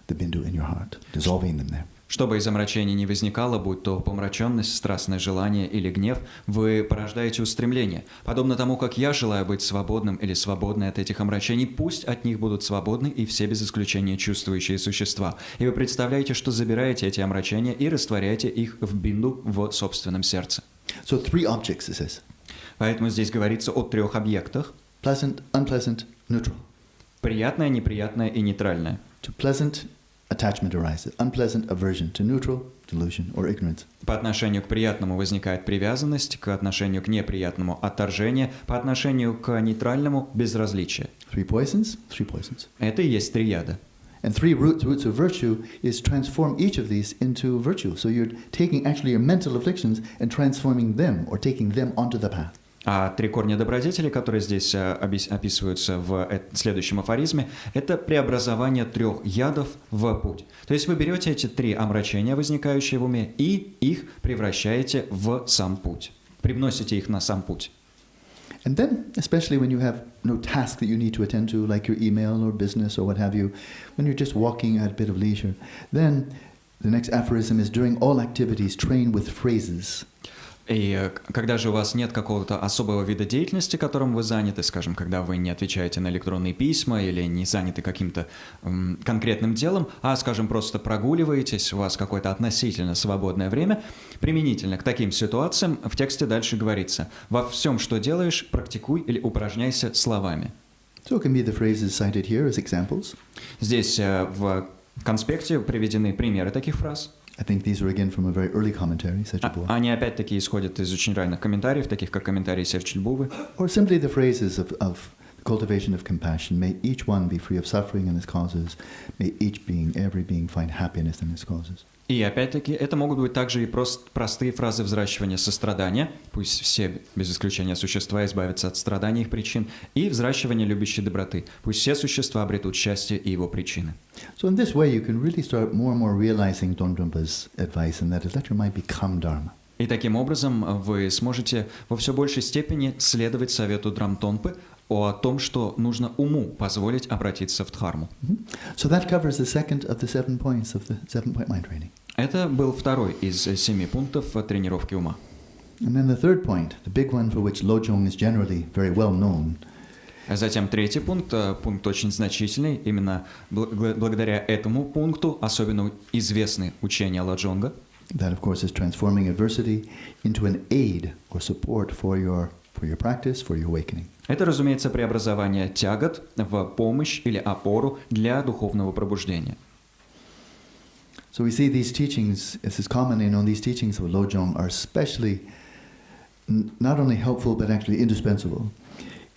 the bindu in your heart, dissolving them there. Чтобы из омрачения не возникало, будь то помраченность, страстное желание или гнев, вы порождаете устремление. Подобно тому, как я желаю быть свободным или свободной от этих омрачений, пусть от них будут свободны и все без исключения чувствующие существа. И вы представляете, что забираете эти омрачения и растворяете их в бинду в собственном сердце. So 3 objects, it says. Поэтому здесь говорится о 3 объектах. Pleasant, unpleasant, neutral. Приятное, неприятное и нейтральное. To pleasant, attachment arises. Unpleasant, aversion. To neutral, delusion or ignorance. По отношению к приятному возникает привязанность, к отношению к неприятному отторжение, по отношению к нейтральному безразличие. 3 poisons, 3 poisons. Это и есть 3 яда. And 3 roots of virtue is transform each of these into virtue. So you're taking actually your mental afflictions and transforming them or taking them onto the path. А 3 корня добродетели, которые здесь описываются в следующем афоризме, это преобразование 3 ядов в путь. То есть вы берете эти 3 омрачения, возникающие в уме, и их превращаете в сам путь. Привносите их на сам путь. And then, especially when you have no task that you need to attend to, like your email or business or what have you, when you're just walking at a bit of leisure, then the next aphorism is during all activities train with phrases. И когда же у вас нет какого-то особого вида деятельности, которым вы заняты, скажем, когда вы не отвечаете на электронные письма или не заняты каким-то конкретным делом, а, скажем, просто прогуливаетесь, у вас какое-то относительно свободное время, применительно к таким ситуациям в тексте дальше говорится: во всем, что делаешь, практикуй или упражняйся словами. So it can be the phrases cited here as examples. Здесь в конспекте приведены примеры таких фраз. I think these are again from a very early commentary, Sechibur. Они опять-таки исходят из очень ранних комментариев, таких как комментарии Серчельбувы. Or simply the phrases of cultivation of compassion. May each one be free of suffering and its causes. May each being, every being find happiness in its causes. И опять-таки это могут быть также и простые фразы взращивания сострадания, пусть все без исключения существа избавятся от страданий и их причин, и взращивания любящей доброты, пусть все существа обретут счастье и его причины. So in this way you can really start more and more realizing Dondrumpa's advice, and that is let your mind become Dharma. И таким образом вы сможете во все большей степени следовать совету Драмтонпы о том, что нужно уму позволить обратиться в дхарму. So that covers the second of the 7 points of the 7-point mind training. Это был 2 из 7 пунктов тренировки ума. And then the third point, the big one for which Lojong is generally very well known. Затем 3 пункт, пункт очень значительный, именно благодаря этому пункту особенно известны учения Ладжонга. That, of course, is transforming adversity into an aid or support for your practice, for your awakening. Это, разумеется, преобразование тягот в помощь или опору для духовного пробуждения. So we see these teachings, as is commonly known, these teachings of Lojong are especially not only helpful but actually indispensable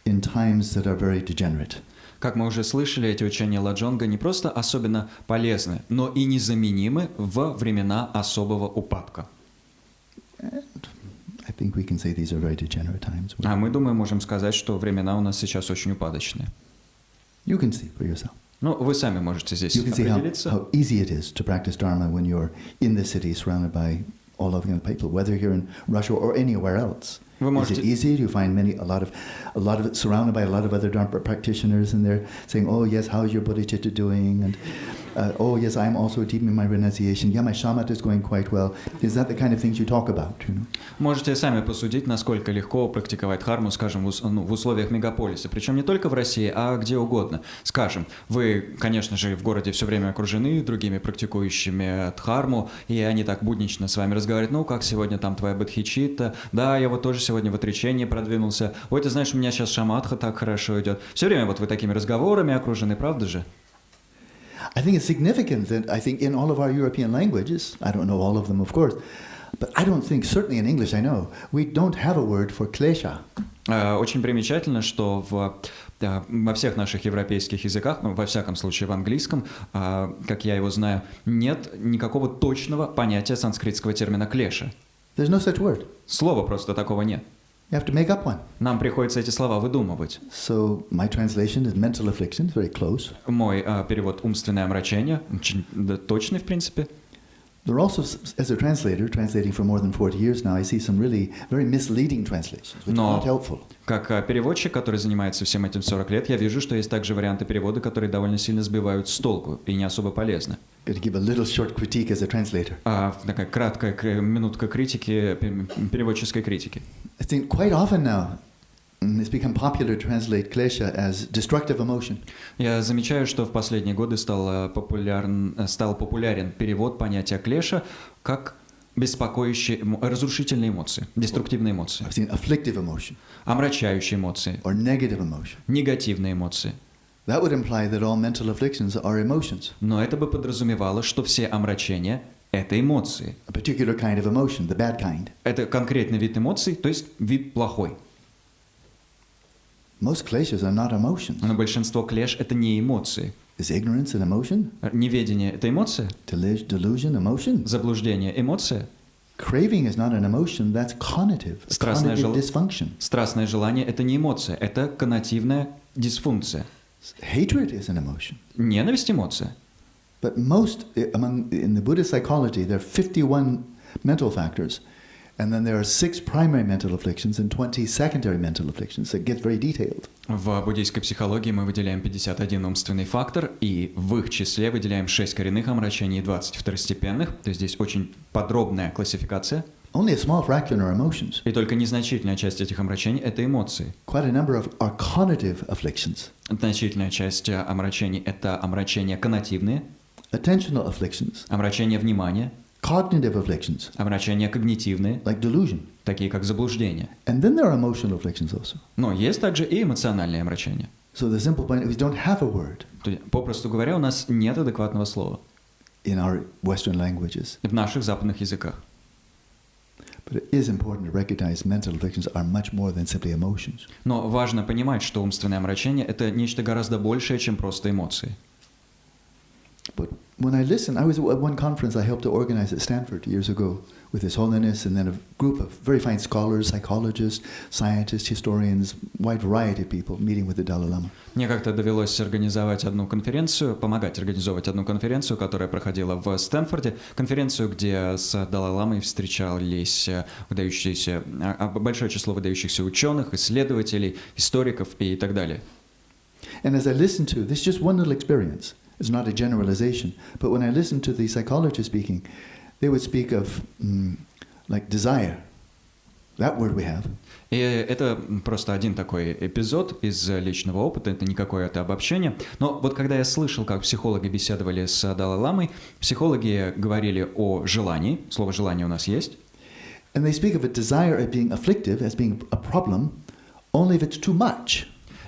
in times that are very degenerate. Как мы уже слышали, эти учения Ладжонга не просто особенно полезны, но и незаменимы во времена особого упадка. I think we can say these are very degenerate times. А мы, думаю, можем сказать, что времена у нас сейчас очень упадочные. You can see for yourself. Ну, вы сами можете здесь You can see определиться. how easy it is to practice Dharma when you're in the city surrounded by all of the people, whether you're in Russia or anywhere else. Вы Is можете... it easy? Do you find a lot of it surrounded by a lot of other Dharma practitioners, and they're saying, "Oh yes, how's your bodhicitta doing?" And "Oh yes, I'm also deep in my renunciation. Yeah, my shamat is going quite well." Is that the kind of things you talk about? You know? Можете сами посудить, насколько легко практиковать дхарму, скажем, в условиях мегаполиса. Причем не только в России, а где угодно. Скажем, вы, конечно же, в городе все время окружены другими практикующими дхарму, и они так буднично с вами разговаривают. Ну, как сегодня там твоя бодхичитта? Да, я вот тоже сегодня в отречении продвинулся. Ой, ты знаешь, у меня сейчас шаматха так хорошо идет. Все время вот вы такими разговорами окружены, правда же? I think it's significant that I think in all of our European languages, I don't know all of them, of course, but I don't think, certainly in English I know, we don't have a word for klesha. Очень примечательно, что во всех наших европейских языках, во всяком случае в английском, как я его знаю, нет никакого точного понятия санскритского термина клеша. There's no such word. Слова просто такого нет. You have to make up one. Нам приходится эти слова выдумывать. So my translation is mental affliction, very close. Мой перевод «умственное омрачение» очень точный, в принципе. There are also, as a translator, translating for more than 40 years now, I see some really very misleading translations, which are not helpful. Как переводчик, который занимается всем этим 40 лет, я вижу, что есть также варианты перевода, которые довольно сильно сбивают с толку и не особо полезны. Going to give a little short critique as a translator. Такая краткая минутка критики, переводческой критики. I think quite often now it's become popular to translate klesha as destructive emotion. Я замечаю, что в последние годы стал популярен перевод понятия клеша как беспокоящие, разрушительные эмоции, деструктивные эмоции. I've seen afflictive emotion. Омрачающие эмоции. Or negative emotion. Негативные эмоции. That would imply that all mental afflictions are emotions. Но это бы подразумевало, что все омрачения – это эмоции. A particular kind of emotion, the bad kind. Это конкретный вид эмоций, то есть вид плохой. Most kleshas are not emotions. Но большинство клеш – это не эмоции. Is ignorance an emotion? Неведение – это эмоция? Delusion, emotion? Заблуждение – эмоция? Craving is not an emotion, that's cognitive dysfunction. Страстное желание – это не эмоция, это когнитивная дисфункция. Hatred is an emotion. Ненависть – эмоция. But in the Buddhist psychology, there are 51 mental factors, and then there are 6 primary mental afflictions and 20 secondary mental afflictions. So it gets very detailed. В буддийской психологии мы выделяем 51 умственный фактор, и в их числе выделяем 6 коренных омрачений и 20 второстепенных. То есть здесь очень подробная классификация. Only a small fraction are emotions. И только незначительная часть этих омрачений – это эмоции. Quite a number of are cognitive afflictions. Значительная часть омрачений – это омрачения когнитивные, Attentional afflictions. омрачения внимания, Cognitive afflictions. омрачения когнитивные, Like delusion. такие как заблуждение. And then there are emotional afflictions also. Но есть также и эмоциональные омрачения. So the simple point is we don't have a word То есть, попросту говоря, у нас нет адекватного слова in our Western languages. в наших западных языках. But it is important to recognize mental afflictions are much more than simply emotions. Но важно понимать, что умственное омрачение – это нечто гораздо большее, чем просто эмоции. But when I listen, I was at one conference I helped to organize at Stanford years ago with His Holiness and then a group of very fine scholars, psychologists, scientists, historians, wide variety of people meeting with the Dalai Lama. Мне как-то довелось организовать одну конференцию, помогать организовывать одну конференцию, которая проходила в Стэнфорде, конференцию, где с Далай-ламой встречались большое число выдающихся ученых, исследователей, историков и так далее. And as I listened to, this is just one little experience. It's not a generalization. But when I listened to the psychologists speaking, they would speak of like desire. That word we have. И это просто один такой эпизод из личного опыта, это не какое-то обобщение. Но вот когда я слышал, как психологи беседовали с Далай-ламой, психологи говорили о желании, слово «желание» у нас есть. And they speak of a desire as being afflictive, as being a problem, only if it's too much.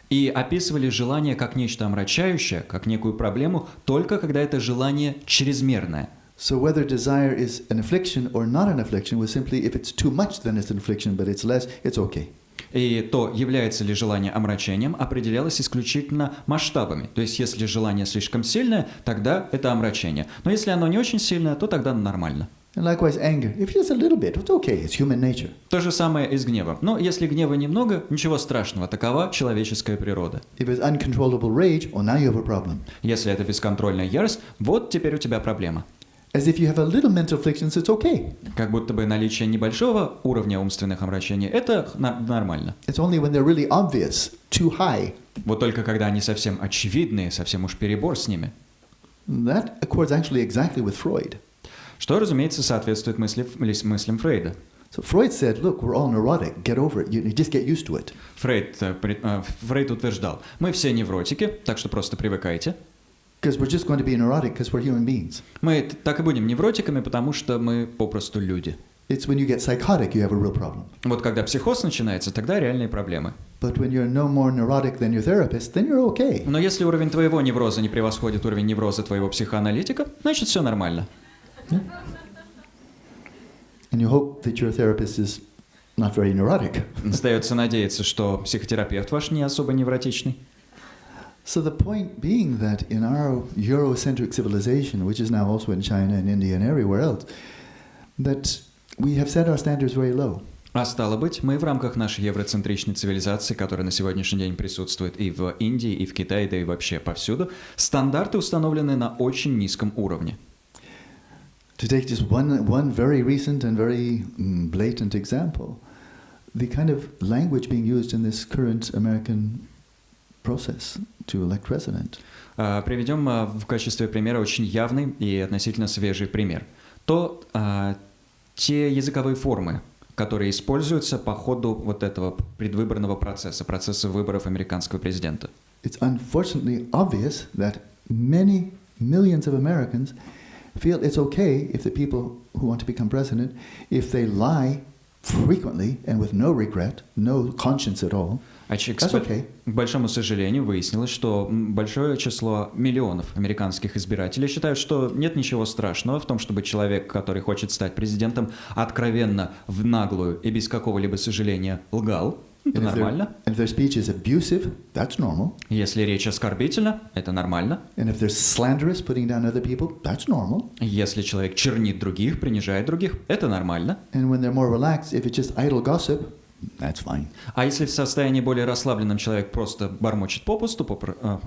И описывали желание как нечто омрачающее, как некую проблему, только когда это желание чрезмерное. So whether desire is an affliction or not an affliction was simply if it's too much, then it's an affliction, but it's less, it's okay. И то, является ли желание омрачением, определялось исключительно масштабами. То есть, если желание слишком сильное, тогда это омрачение. Но если оно не очень сильное, то тогда нормально. And likewise anger. If it's a little bit, it's okay, it's human nature. То же самое и с гневом. Но если гнева немного, ничего страшного, такова человеческая природа. If it's uncontrollable rage, now you have a problem. Если это бесконтрольная ярость, вот теперь у тебя проблема. As if you have a little mental afflictions, it's okay. Как будто бы наличие небольшого уровня умственных омрачений – это нормально. It's only when they're really obvious, too high. Вот только когда они совсем очевидные, совсем уж перебор с ними. That accords actually exactly with Freud. Что, разумеется, соответствует мыслям Фрейда. So Freud said, look, we're all neurotic, get over it, you just get used to it. Фрейд утверждал, мы все невротики, так что просто привыкайте. Because we're just going to be neurotic because we're human beings. Мы так и будем невротиками, потому что мы попросту люди. It's when you get psychotic you have a real problem. Вот когда психоз начинается, тогда реальные проблемы. But when you're no more neurotic than your therapist, then you're okay. Но если уровень твоего невроза не превосходит уровень невроза твоего психоаналитика, значит все нормально. Yeah. And you hope that your therapist is not very neurotic. Остается надеяться, что психотерапевт ваш не особо невротичный. So the point being that in our Eurocentric civilization, which is now also in China and India and everywhere else, that we have set our standards very low. А стало быть, мы в рамках нашей евроцентричной цивилизации, которая на сегодняшний день присутствует и в Индии, и в Китае, да и вообще повсюду, стандарты установлены на очень низком уровне. To take just one very recent and very blatant example, the kind of language being used in this current American process to elect president. Приведем в качестве примера очень явный и относительно свежий пример. Те языковые формы, которые используются по ходу вот этого предвыборного процесса выборов американского президента. It's unfortunately obvious that many millions of Americans feel it's okay if the people who want to become president, if they lie frequently and with no regret, no conscience at all, that's okay. К большому сожалению, выяснилось, что большое число миллионов американских избирателей считают, что нет ничего страшного в том, чтобы человек, который хочет стать президентом, откровенно, в наглую и без какого-либо сожаления лгал. Это нормально. And if their speech is abusive, that's normal. Если речь оскорбительна, это нормально. And if they're slanderous, putting down other people, that's normal. Если человек чернит других, принижает других, это нормально. And when they're more relaxed, if it's just idle gossip, that's fine. А если в состоянии более расслабленном человек просто бормочет попусту,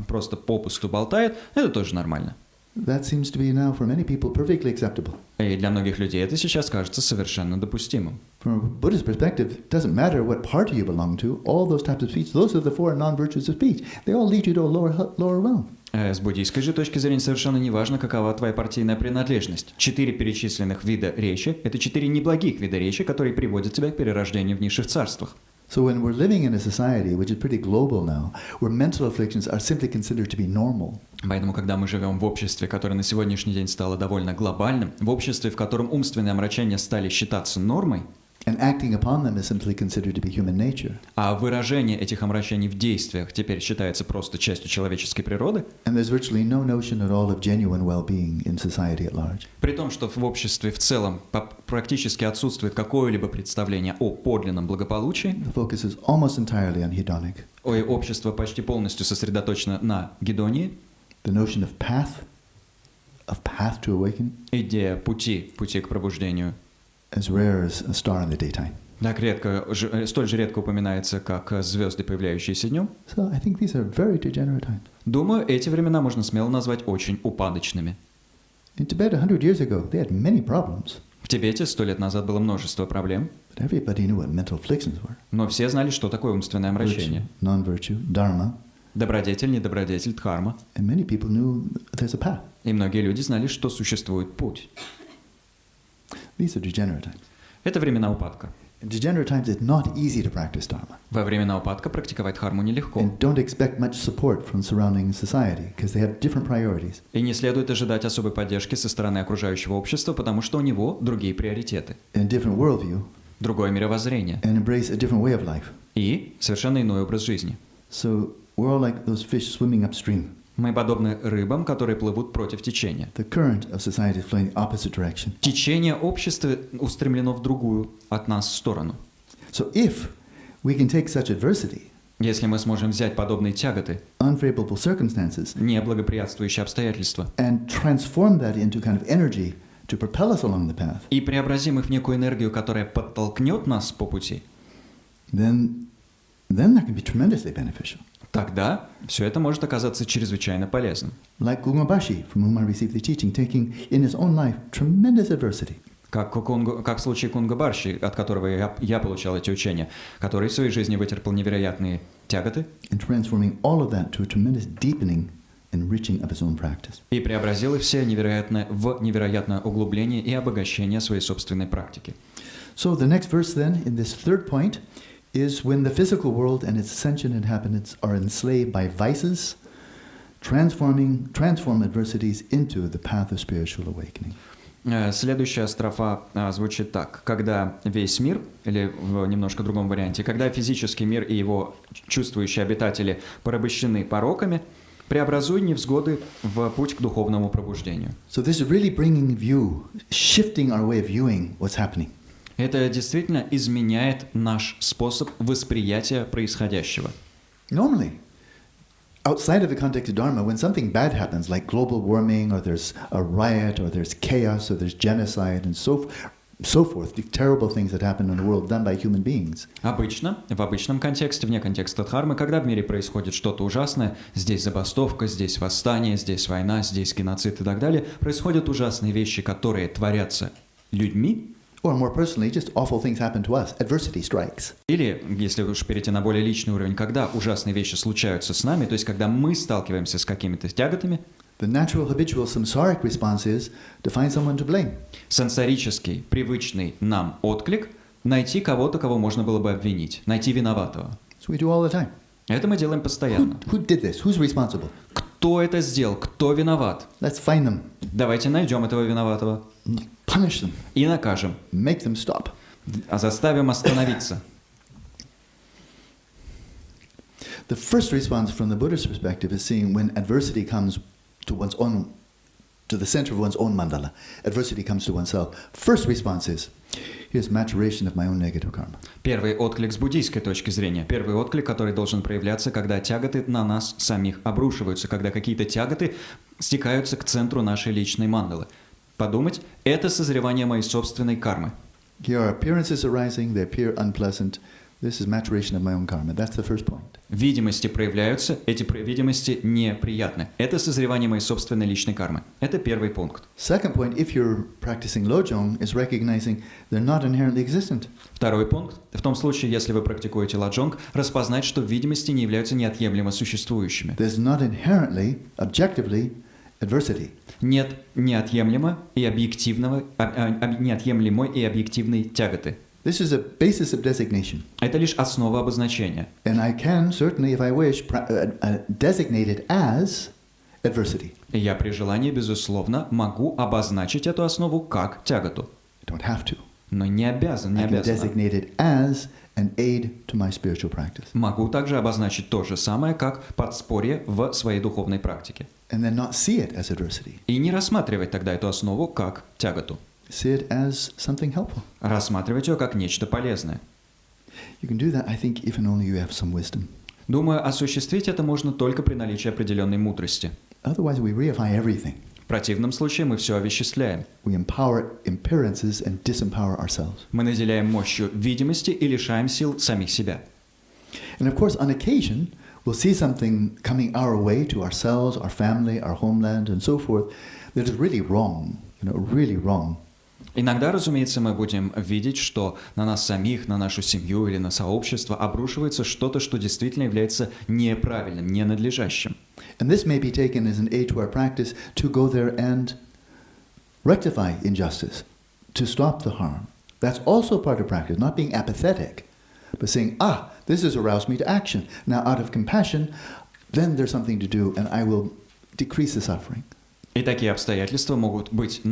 просто попусту болтает, это тоже нормально. That seems to be now for many people perfectly acceptable. И для многих людей это сейчас кажется совершенно допустимым. From a Buddhist perspective, it doesn't matter what party you belong to, all those types of speech, those are the four non-virtues of speech. They all lead you to a lower realm. С буддийской же точки зрения совершенно не важно, какова твоя партийная принадлежность. 4 перечисленных вида речи – это 4 неблагих вида речи, которые приводят тебя к перерождению в низших царствах. So when we're living in a society which is pretty global now, where mental afflictions are simply considered to be normal. Поэтому, когда мы живем в обществе, которое на сегодняшний день стало довольно глобальным, в обществе, в котором умственные омрачения стали считаться нормой, And acting upon them is simply considered to be human nature. А выражение этих омрачений в действиях теперь считается просто частью человеческой природы. And there's virtually no notion at all of genuine well-being in society at large. При том, что в обществе в целом практически отсутствует какое-либо представление о подлинном благополучии. The focus is almost entirely on hedonic. Общество почти полностью сосредоточено на гедонии. The notion of path to awakening. Идея пути к пробуждению. As rare as a star in the daytime. Так столь же редко упоминается, как звезды, появляющиеся днем. So I think these are very degenerate times. Думаю, эти времена можно смело назвать очень упадочными. In Tibet 100 years ago, they had many problems. В Тибете 100 лет назад было множество проблем. But everybody knew what mental afflictions were. Но все знали, что такое умственное омрачение. Non-virtue, dharma. Добродетель, недобродетель, дхарма. And many people knew there's a path. И многие люди знали, что существует путь. These are degenerate times. Это времена упадка. In degenerate times, it's not easy to practice dharma. Во времена упадка практиковать дхарму нелегко. And don't expect much support from surrounding society, because they have different priorities. И не следует ожидать особой поддержки со стороны окружающего общества, потому что у него другие приоритеты. And different worldview. Другое мировоззрение. And embrace a different way of life. И совершенно иной образ жизни. So we're all like those fish swimming upstream. Мы подобны рыбам, которые плывут против течения. The current of society is flowing the opposite direction. Течение общества устремлено в другую от нас сторону. So if we can take such adversity, если мы сможем взять подобные тяготы, unfavorable circumstances, неблагоприятствующие обстоятельства, and transform that into kind of energy to propel us along the path, и преобразим их в некую энергию, которая подтолкнет нас по пути, then that can be tremendously beneficial. Тогда все это может оказаться чрезвычайно полезным. Like Gungmabashi, from whom I received the teaching, taking in his own life tremendous adversity. Как в случае Кунгабарши, от которого я получал эти учения, который в своей жизни вытерпел невероятные тяготы. And transforming all of that to a tremendous deepening and enriching of his own practice. И преобразил их все в невероятное углубление и обогащение своей собственной практики. So the next verse then, in this third point, is when the physical world and its sentient inhabitants are enslaved by vices, transform adversities into the path of spiritual awakening. Следующая строфа звучит так. Когда весь мир, или в немножко другом варианте, когда физический мир и его чувствующие обитатели порабощены пороками, преобразуй невзгоды в путь к духовному пробуждению. So this is really bringing view, shifting our way of viewing what's happening. Это действительно изменяет наш способ восприятия происходящего. Normally, outside of the context of Dharma, when something bad happens, like global warming, or there's a riot, or there's chaos, or there's genocide, and so forth, so forth, the terrible things that happen in the world done by human beings. Обычно, в обычном контексте, вне контекста дхармы, когда в мире происходит что-то ужасное, здесь забастовка, здесь восстание, здесь война, здесь геноцид и так далее, происходят ужасные вещи, которые творятся людьми. Or more personally, just awful things happen to us. Adversity strikes. Или, если уж перейти на более личный уровень, когда ужасные вещи случаются с нами, то есть когда мы сталкиваемся с какими-то тяготами, The natural habitual samsaric response is to find someone to blame. сенсорический, привычный нам отклик – найти кого-то, кого можно было бы обвинить, найти виноватого. So we do all the time. Это мы делаем постоянно. Who did this? Who's responsible? Кто это сделал? Кто виноват? Let's find them. Давайте найдем этого виноватого Punish them. и накажем, Make them stop. а заставим остановиться. The first response from the Buddhist perspective is seeing when adversity comes to one's own, to the center of one's own mandala. Adversity comes to oneself. First response is, here's maturation of my own negative karma. Первый отклик с буддийской точки зрения. Первый отклик, который должен проявляться, когда тяготы на нас самих обрушиваются, когда какие-то тяготы стекаются к центру нашей личной мандалы. Подумать – это созревание моей собственной кармы. Here are appearances arising, they appear unpleasant. This is maturation of my own karma. That's the first point. Видимости проявляются, эти видимости неприятны. Это созревание моей собственной личной кармы. Это первый пункт. Second point, if you're practicing lojong, is recognizing they're not inherently existent. Второй пункт. В том случае, если вы практикуете ладжонг, распознать, что видимости не являются неотъемлемо существующими. There's not inherently, objectively, adversity. Нет неотъемлемой и объективной тяготы. This is a basis of designation. Это лишь основа обозначения. And I can, certainly, if I wish, designate it as adversity. И я при желании, безусловно, могу обозначить эту основу как тяготу. I don't have to. Но не обязан, не I can обязан. designate it as an aid to my spiritual practice. Могу также обозначить то же самое, как подспорье в своей духовной практике. And then not see it as adversity. И не рассматривать тогда эту основу как тяготу. See it as something helpful. Рассматривать ее как нечто полезное. You can do that, I think, if and only you have some wisdom. Думаю, осуществить это можно только при наличии определенной мудрости. Otherwise, we reify everything. В противном случае мы все овеществляем. We empower appearances and disempower ourselves. Мы наделяем мощью видимости и лишаем сил самих себя. And of course, on occasion, we'll see something coming our way to ourselves, our family, our homeland, and so forth, that is really wrong, really wrong. Иногда, разумеется, мы будем видеть, что на нас самих, на нашу семью или на сообщество обрушивается что-то, что действительно является неправильным, ненадлежащим. And this may be taken as an aid to our practice to go there and rectify injustice, to stop the harm. That's also part of practice, not being apathetic, but saying, this has aroused me to action. Now, out of compassion, then there's something to do, and I will decrease the suffering. И такие обстоятельства могут быть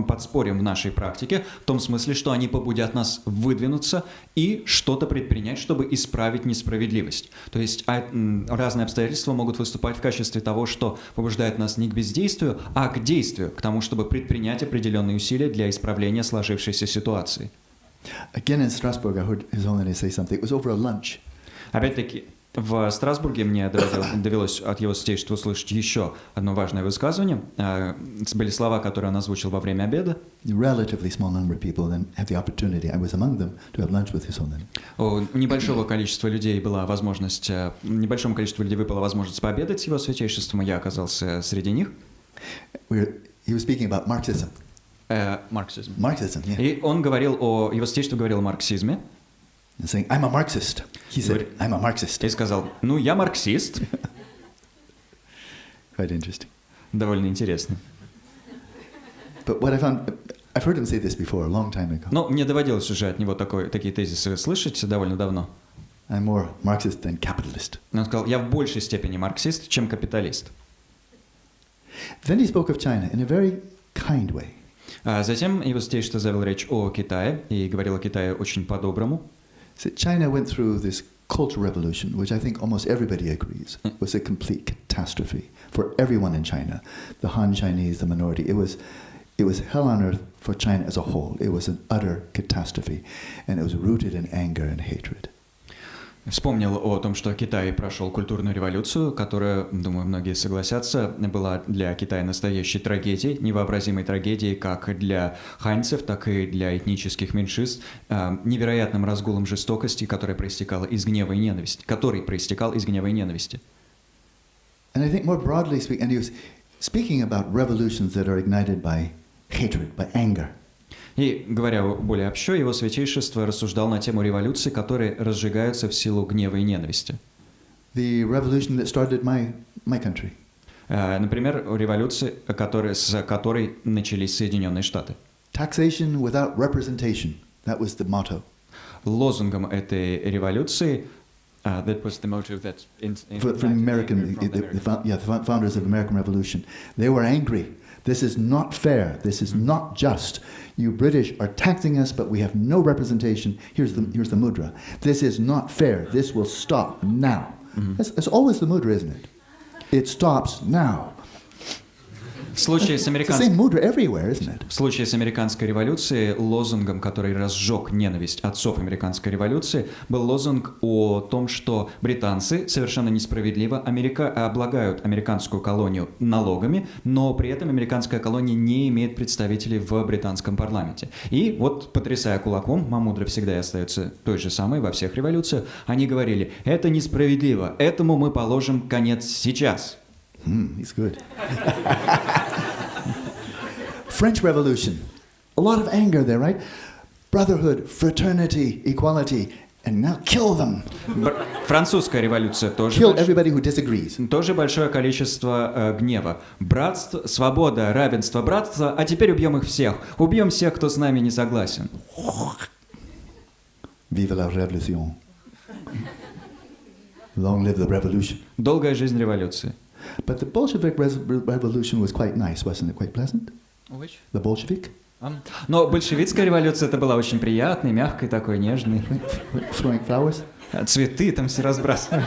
подспорьем в нашей практике, в том смысле, что они побудят нас выдвинуться и что-то предпринять, чтобы исправить несправедливость. То есть разные обстоятельства могут выступать в качестве того, что побуждает нас не к бездействию, а к действию, к тому, чтобы предпринять определенные усилия для исправления сложившейся ситуации. Again, in Strasbourg, I heard His Holiness say something. It was over a lunch. Опять-таки, в Страсбурге мне довелось от его святейшества услышать еще одно важное высказывание. Были слова, которые он озвучил во время обеда. Relatively small number of people then had the opportunity, I was among them, to have lunch with His Holiness. У небольшому количеству людей выпала возможность пообедать с его святейшеством, и я оказался среди них. He was speaking about Marxism. Марксизм. Marxism, yeah. И он его святейшество говорил о марксизме. And saying, I'm a Marxist. He said, I'm a Marxist. И сказал, я марксист. Quite interesting. Довольно интересно. But what I found, I've heard him say this before, a long time ago. Но мне доводилось уже от него такие тезисы слышать довольно давно. I'm more Marxist than capitalist. Он сказал, я в большей степени марксист, чем капиталист. Then he spoke of China in a very kind way. Затем его святейшество завел речь о Китае и говорил о Китае очень по-доброму. So China went through this cultural revolution, which I think almost everybody agrees was a complete catastrophe for everyone in China. The Han Chinese, the minority. It was hell on earth for China as a whole. It was an utter catastrophe, and it was rooted in anger and hatred. Вспомнил о том, что Китай прошел культурную революцию, которая, думаю, многие согласятся, была для Китая настоящей трагедией, невообразимой трагедией как для ханьцев, так и для этнических меньшинств, невероятным разгулом жестокости, который проистекал из гнева и ненависти. And I think more broadly speaking, and he was speaking about revolutions that are ignited by hatred, by anger. И, говоря более общо, его святейшество рассуждал на тему революций, которые разжигаются в силу гнева и ненависти. The revolution that started my country. Например, революции, с которой начались Соединенные Штаты. Taxation without representation. That was the motto. Лозунгом этой революции that was the motive that from American, the founders of the American Revolution. They were angry. This is not fair. This is not just. You British are taxing us, but we have no representation. Here's the mudra. This is not fair. This will stop now. That's always the mudra, isn't it? It stops now. В случае с американской революцией лозунгом, который разжег ненависть отцов американской революции, был лозунг о том, что британцы совершенно несправедливо облагают американскую колонию налогами, но при этом американская колония не имеет представителей в британском парламенте. И вот, потрясая кулаком, мамудра всегда и остается той же самой во всех революциях, они говорили: это несправедливо, этому мы положим конец сейчас. He's good. French Revolution. A lot of anger there, right? Brotherhood, fraternity, equality, and now kill them. Французская революция тоже. Kill everybody who disagrees. Тоже большое количество гнева. Братство, свобода, равенство, братство, а теперь убьем их всех. Убьем всех, кто с нами не согласен. Vive la révolution. Long live the revolution. Долгая жизнь революции. But the Bolshevik revolution was quite nice, wasn't it? Quite pleasant? Which? The Bolshevik? Но большевистская революция это была очень приятной, мягкой, такой нежной. Throwing flowers? Цветы там все разбрасывали.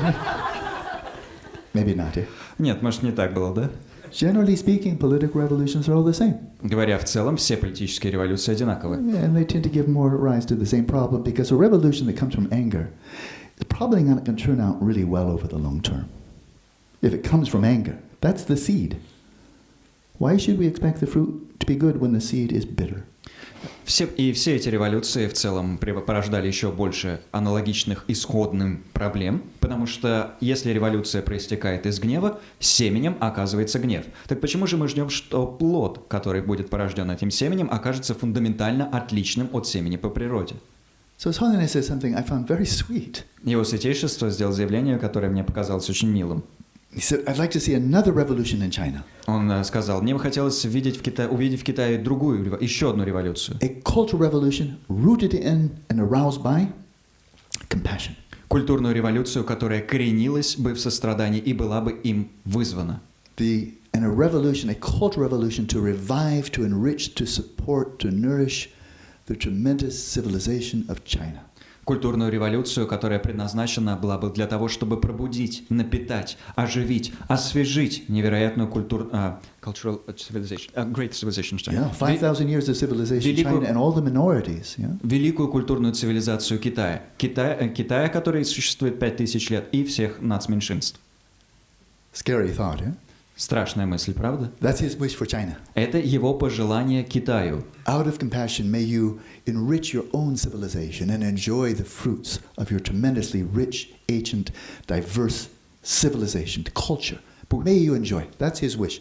Maybe not, yeah? Нет, может, не так было, да? Generally speaking, political revolutions are all the same. Говоря в целом, все политические революции одинаковы. And they tend to give more rise to the same problem because a revolution that comes from anger is probably not going to turn out really well over the long term. If it comes from anger, that's the seed. Why should we expect the fruit to be good when the seed is bitter? Все эти революции в целом порождали еще больше аналогичных исходным проблем, потому что если революция проистекает из гнева, семенем оказывается гнев. Так почему же мы ждем, что плод, который будет порожден этим семенем, окажется фундаментально отличным от семени по природе? So His Holiness says something I found very sweet. Его святейшество сделал заявление, которое мне показалось очень милым. He said, I'd like to see another revolution in China. Он сказал: мне бы хотелось увидеть в Китае еще одну революцию. A cultural revolution rooted in and aroused by compassion. Культурную революцию, которая коренилась бы в сострадании и была бы им вызвана. And a revolution, a cultural revolution to revive, to enrich, to support, to nourish the tremendous civilization of China. Культурную революцию, которая предназначена была бы для того, чтобы пробудить, напитать, оживить, освежить невероятную cultural civilization, great civilization of China. Yeah, 5,000 years of civilization in China and all the minorities. Yeah? Великую культурную цивилизацию Китая. Китая, который существует 5000 лет, и всех нацменьшинств. Scary thought, yeah? Страшная мысль, правда? That's his wish for China. Это его пожелание Китаю. Out of compassion, may you enrich your own civilization and enjoy the fruits of your tremendously rich, ancient, diverse civilization, culture. May you enjoy. That's his wish.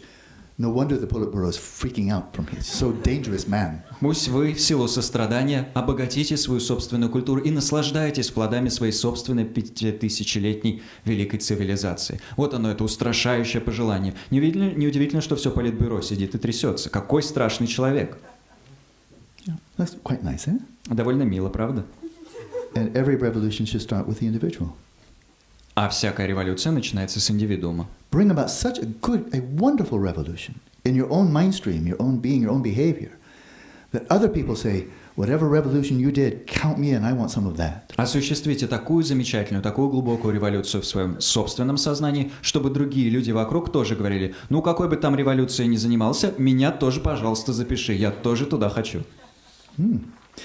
No wonder the Politburo is freaking out from him. So dangerous man. Пусть вы в силу сострадания обогатите свою собственную культуру и наслаждаетесь плодами своей собственной 5000-летней великой цивилизации. Вот оно, это устрашающее пожелание. Неудивительно, что все Политбюро сидит и трясется. Какой страшный человек. Yeah, that's quite nice, eh? Довольно мило, правда? And every revolution should start with the individual. А всякая революция начинается с индивидуума. Bring about such a wonderful revolution in your own mind stream, your own being, your own behavior, that other people say, whatever revolution you did, count me in, I want some of that. Осуществите такую замечательную, такую глубокую революцию в своем собственном сознании, чтобы другие люди вокруг тоже говорили: ну, какой бы там революцией ни занимался, меня тоже, пожалуйста, запиши, я тоже туда хочу.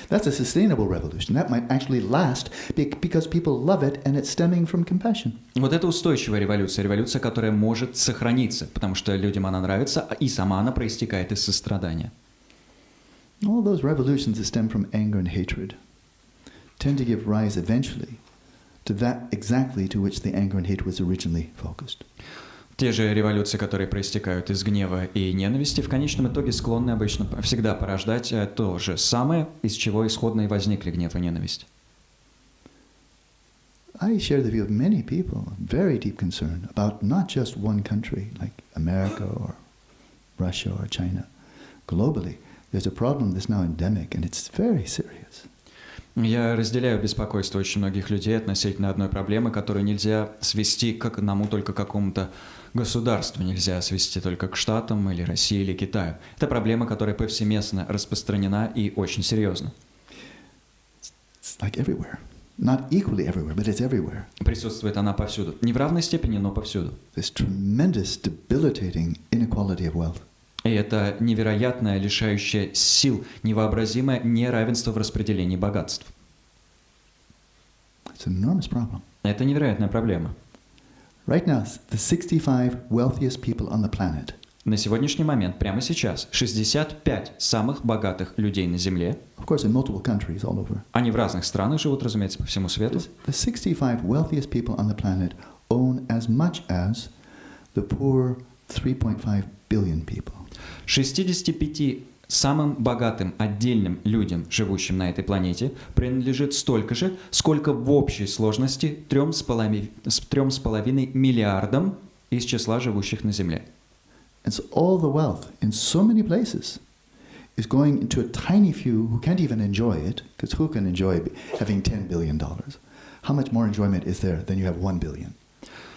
That's a sustainable revolution. That might actually last because people love it and it's stemming from compassion. Вот это устойчивая революция, которая может сохраниться, потому что людям она нравится, и сама она проистекает из сострадания. All those revolutions that stem from anger and hatred tend to give rise eventually to that exactly to which the anger and hate was originally focused. Те же революции, которые проистекают из гнева и ненависти, в конечном итоге склонны обычно всегда порождать то же самое, из чего исходно и возникли гнев и ненависть. I share the view of many people, very deep concern about not just one country like America or Russia or China. Globally, there's a problem that's now endemic and it's very serious. Я разделяю беспокойство очень многих людей относительно одной проблемы, которую нельзя свести к одному только какому-то государству, нельзя свести только к Штатам или России или Китаю. Это проблема, которая повсеместно распространена и очень серьезна. It's like everywhere. Not equally everywhere, but it's everywhere. Присутствует она повсюду. Не в равной степени, но повсюду. This tremendous debilitating inequality of wealth. И это невероятное, лишающее сил, невообразимое неравенство в распределении богатств. It's an enormous problem. Это невероятная проблема. Right now, the 65 wealthiest people on the planet На сегодняшний момент, прямо сейчас, 65 самых богатых людей на Земле, of course, in multiple countries all over. они в разных странах живут, разумеется, по всему свету. The 65 wealthiest people on the planet own as much as the poor 3.5 billion people. 65 самым богатым отдельным людям, живущим на этой планете, принадлежит столько же, сколько в общей сложности 3,5 миллиардам из числа живущих на Земле. And so all the wealth in so many places is going into a tiny few who can't even enjoy it, because who can enjoy having $10 billion? How much more enjoyment is there than you have 1 billion?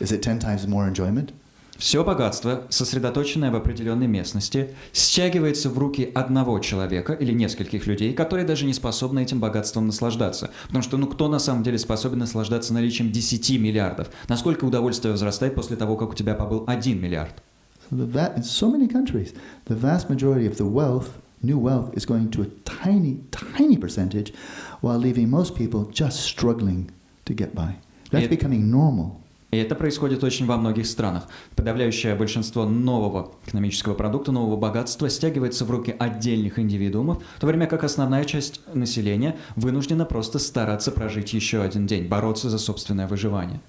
Is it 10 times more enjoyment? Все богатство, сосредоточенное в определенной местности, стягивается в руки одного человека или нескольких людей, которые даже не способны этим богатством наслаждаться. Потому что, кто на самом деле способен наслаждаться наличием 10 миллиардов? Насколько удовольствие возрастает после того, как у тебя побыл 1 миллиард? In so many countries, the vast majority of the wealth, new wealth, is going to a tiny, tiny percentage, while leaving most people just struggling to get by. That's becoming normal. И это происходит очень во многих странах. Подавляющее большинство нового экономического продукта, нового богатства стягивается в руки отдельных индивидуумов, в то время как основная часть населения вынуждена просто стараться прожить еще один день, бороться за собственное выживание.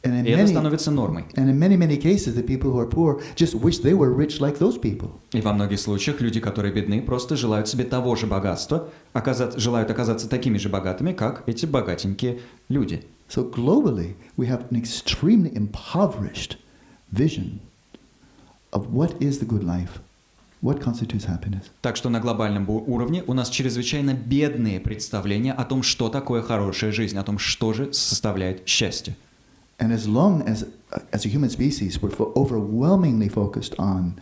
И это становится нормой. И во многих случаях люди, которые бедны, просто желают себе того же богатства, желают оказаться такими же богатыми, как эти богатенькие люди. So globally, we have an extremely impoverished vision of what is the good life, what constitutes happiness. Так что на глобальном уровне у нас чрезвычайно бедные представления о том, что такое хорошая жизнь, о том, что же составляет счастье. And as long as a human species, we're overwhelmingly focused on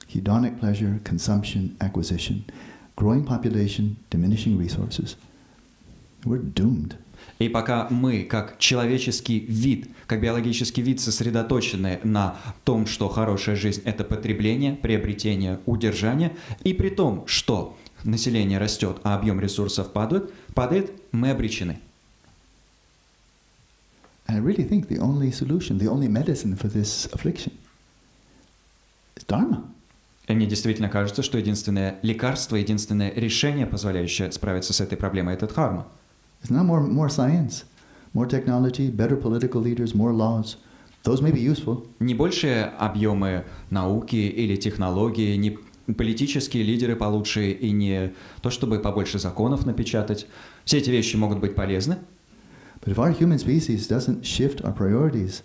hedonic pleasure, consumption, acquisition, growing population, diminishing resources, we're doomed. И пока мы, как человеческий вид, как биологический вид, сосредоточены на том, что хорошая жизнь – это потребление, приобретение, удержание, и при том, что население растет, а объем ресурсов падает, мы обречены. And I really think the only solution, the only medicine for this affliction is dharma. И мне действительно кажется, что единственное лекарство, единственное решение, позволяющее справиться с этой проблемой – это дхарма. It's not more science, more technology, better political leaders, more laws. Those may be useful. Не большие объемы науки или технологии, не политические лидеры получше и не то, чтобы побольше законов напечатать. Все эти вещи могут быть полезны. But if our human species doesn't shift our priorities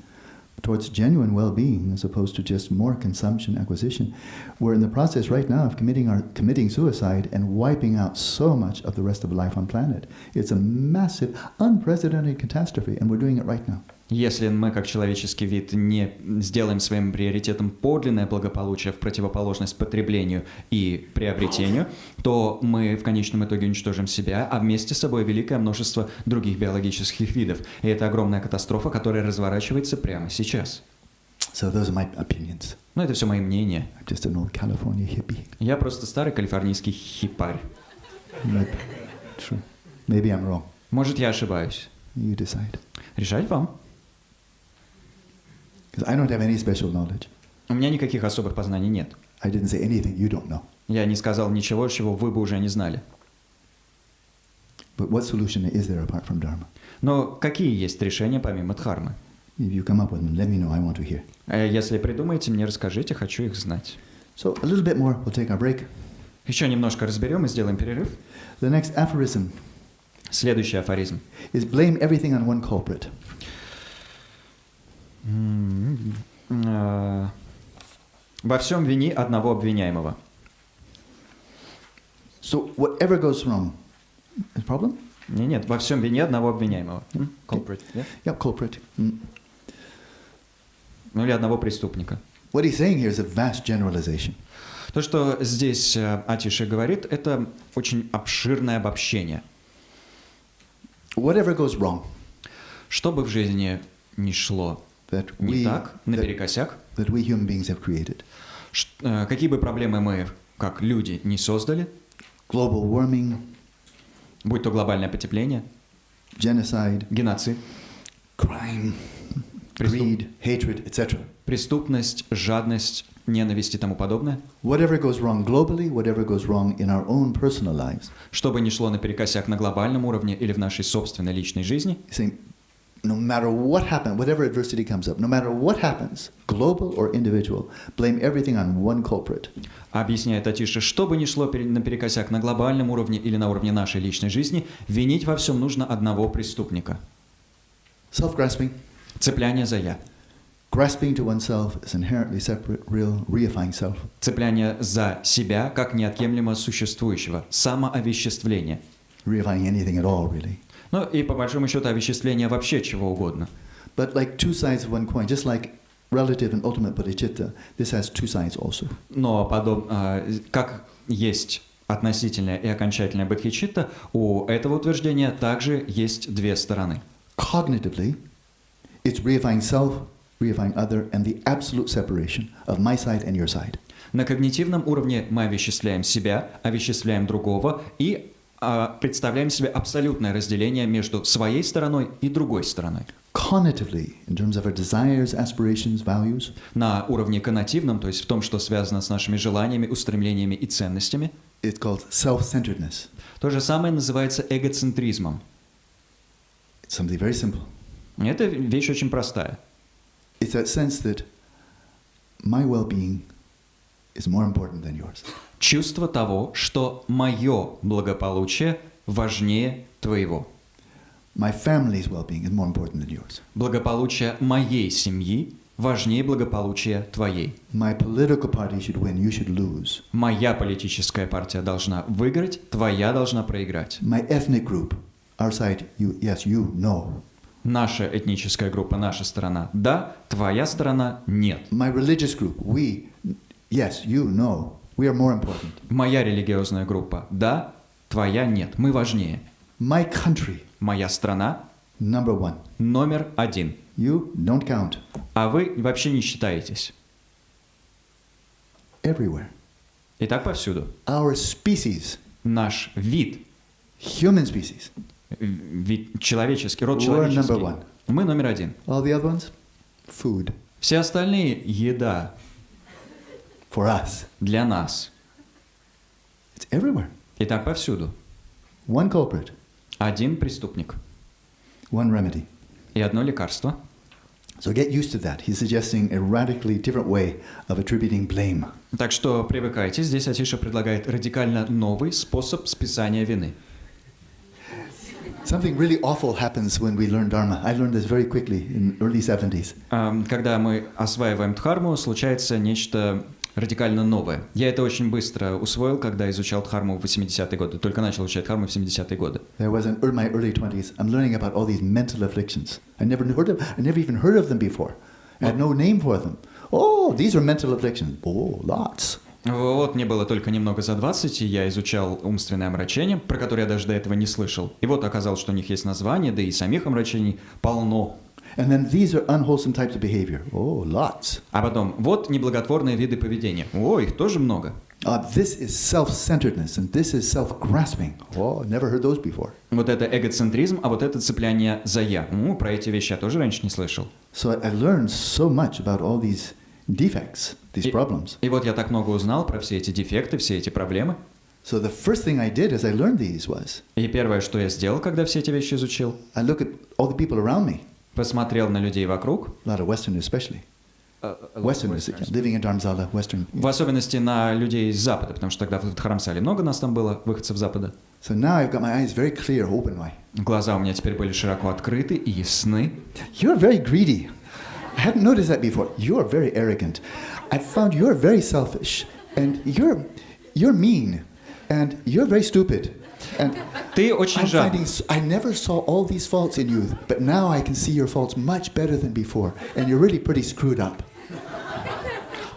towards genuine well-being as opposed to just more consumption, acquisition, we're in the process right now of committing suicide and wiping out so much of the rest of life on planet. It's a massive, unprecedented catastrophe, and we're doing it right now. Если мы, как человеческий вид, не сделаем своим приоритетом подлинное благополучие в противоположность потреблению и приобретению, то мы в конечном итоге уничтожим себя, а вместе с собой великое множество других биологических видов. И это огромная катастрофа, которая разворачивается прямо сейчас. So those are my opinions. Но это все мои мнения. I'm just an old California hippie. Я просто старый калифорнийский хипарь. True. Maybe I'm wrong. Может, я ошибаюсь. You decide. Решать вам. Because I don't have any special knowledge. У меня никаких особых познаний нет. I didn't say anything you don't know. Я не сказал ничего, чего вы бы уже не знали. But what solution is there apart from Dharma? Но какие есть решения помимо дхармы? If you come up with them, let me know. I want to hear. Если придумаете, мне расскажите, хочу их знать. So a little bit more. We'll take our break. Еще немножко разберем и сделаем перерыв. The next aphorism Следующий афоризм. is blame everything on one culprit. Во всем вини одного обвиняемого. So whatever goes wrong, is problem? Нет, во всем вини одного обвиняемого. Culprit, yeah? Yeah, culprit. Ну или одного преступника. What he's saying here is a vast generalization. То, что здесь Атиши говорит, это очень обширное обобщение. Whatever goes wrong, Что бы в жизни ни шло не так, наперекосяк, that we human beings have created. Какие бы проблемы мы, как люди, не создали, Global warming, будь то глобальное потепление, genocide, геноцид, crime, greed, hatred, etc. преступность, жадность, ненависть и тому подобное. Whatever goes wrong globally, whatever goes wrong in our own personal lives. Что бы ни шло наперекосяк на глобальном уровне или в нашей собственной личной жизни, He's saying, no matter what happens, whatever adversity comes up, no matter what happens, global or individual, blame everything on one culprit. объясняет Атиши, что бы ни шло наперекосяк на глобальном уровне или на уровне нашей личной жизни, винить во всем нужно одного преступника. Self-grasping. Цепляние за «я». Grasping to oneself is inherently separate, real, reifying self. Цепляние за себя как неотъемлемо существующего. Самоовеществление. Reifying anything at all, really. Ну и по большому счету овеществление вообще чего угодно. But like two sides of one coin, just like relative and ultimate bodhicitta, this has two sides also. Но как есть относительное и окончательное бодхичитта, у этого утверждения также есть две стороны. Cognitively, it's reifying self, reifying other, and the absolute separation of my side and your side. На когнитивном уровне мы овеществляем себя, овеществляем другого и представляем себе абсолютное разделение между своей стороной и другой стороной. Cognitively, in terms of our desires, aspirations, values, На уровне коннотивном, то есть в том, что связано с нашими желаниями, устремлениями и ценностями, it's called self-centeredness. то же самое называется эгоцентризмом. It's something very simple. Это вещь очень простая. It's that sense that my well-being is more important than yours. Чувство того, что мое благополучие важнее твоего. My family's well-being is more important than yours. Благополучие моей семьи важнее благополучия твоей. My political party should win, you should lose. Моя политическая партия должна выиграть, твоя должна проиграть. My ethnic group, our side, you, yes, you, no. Наша этническая группа, наша сторона, да, твоя сторона, нет. My religious group, we, yes, you, no. We are more important. Моя религиозная группа, да, твоя, нет. Мы важнее. My country, Моя страна number one. номер один. You don't count. А вы вообще не считаетесь. Everywhere. И так повсюду. Our species, Наш вид, human species, вид человеческий, род we're человеческий. number one. Мы номер один. All the other ones, food Все остальные – еда for us. для нас. It's everywhere. И так повсюду. One culprit, Один преступник one remedy. и одно лекарство. So get used to that. He's suggesting a radically different way of attributing blame. Так что привыкайте. Здесь Атиша предлагает радикально новый способ списания вины. Something really awful happens when we learn Dharma. I learned this very quickly in early 70s. Когда мы осваиваем дхарму, случается нечто радикально новое. Я это очень быстро усвоил, когда изучал дхарму в 80-е годы. Только начал изучать дхарму в 70-е годы. There was in my early 20s, I'm learning about all these mental afflictions. I never even heard of them before. I had no name for them. Oh, these are mental afflictions. Oh, lots. Вот мне было только немного за 20, и я изучал умственное омрачение, про которое я даже до этого не слышал. И вот оказалось, что у них есть название, да и самих омрачений полно. And then these are unwholesome types of behavior. Oh, lots. А потом, вот неблаготворные виды поведения. О, их тоже много. This is self-centeredness, and this is self-grasping. Oh, never heard those before. Вот это эгоцентризм, а вот это цепляние за «я». Про эти вещи я тоже раньше не слышал. So I learned so much about all these defects, these problems. И вот я так много узнал про все эти дефекты, все эти проблемы. So the first thing I did as I learned these was, И первое, что я сделал, когда все эти вещи изучил, I look at all the people around me, посмотрел на людей вокруг, a lot of Westerners especially. Westerners, living in Dharamsala, Western. в особенности на людей из Запада, потому что тогда в Dharamsala много нас там было, выходцев Запада. So now I've got my eyes very clear, open wide. Глаза у меня теперь были широко открыты и ясны. You're very greedy. I hadn't noticed that before. You're very arrogant. I found you're very selfish, and you're mean, and you're very stupid. And Ты очень жадный. I never saw all these faults in you, but now I can see your faults much better than before, and you're really pretty screwed up.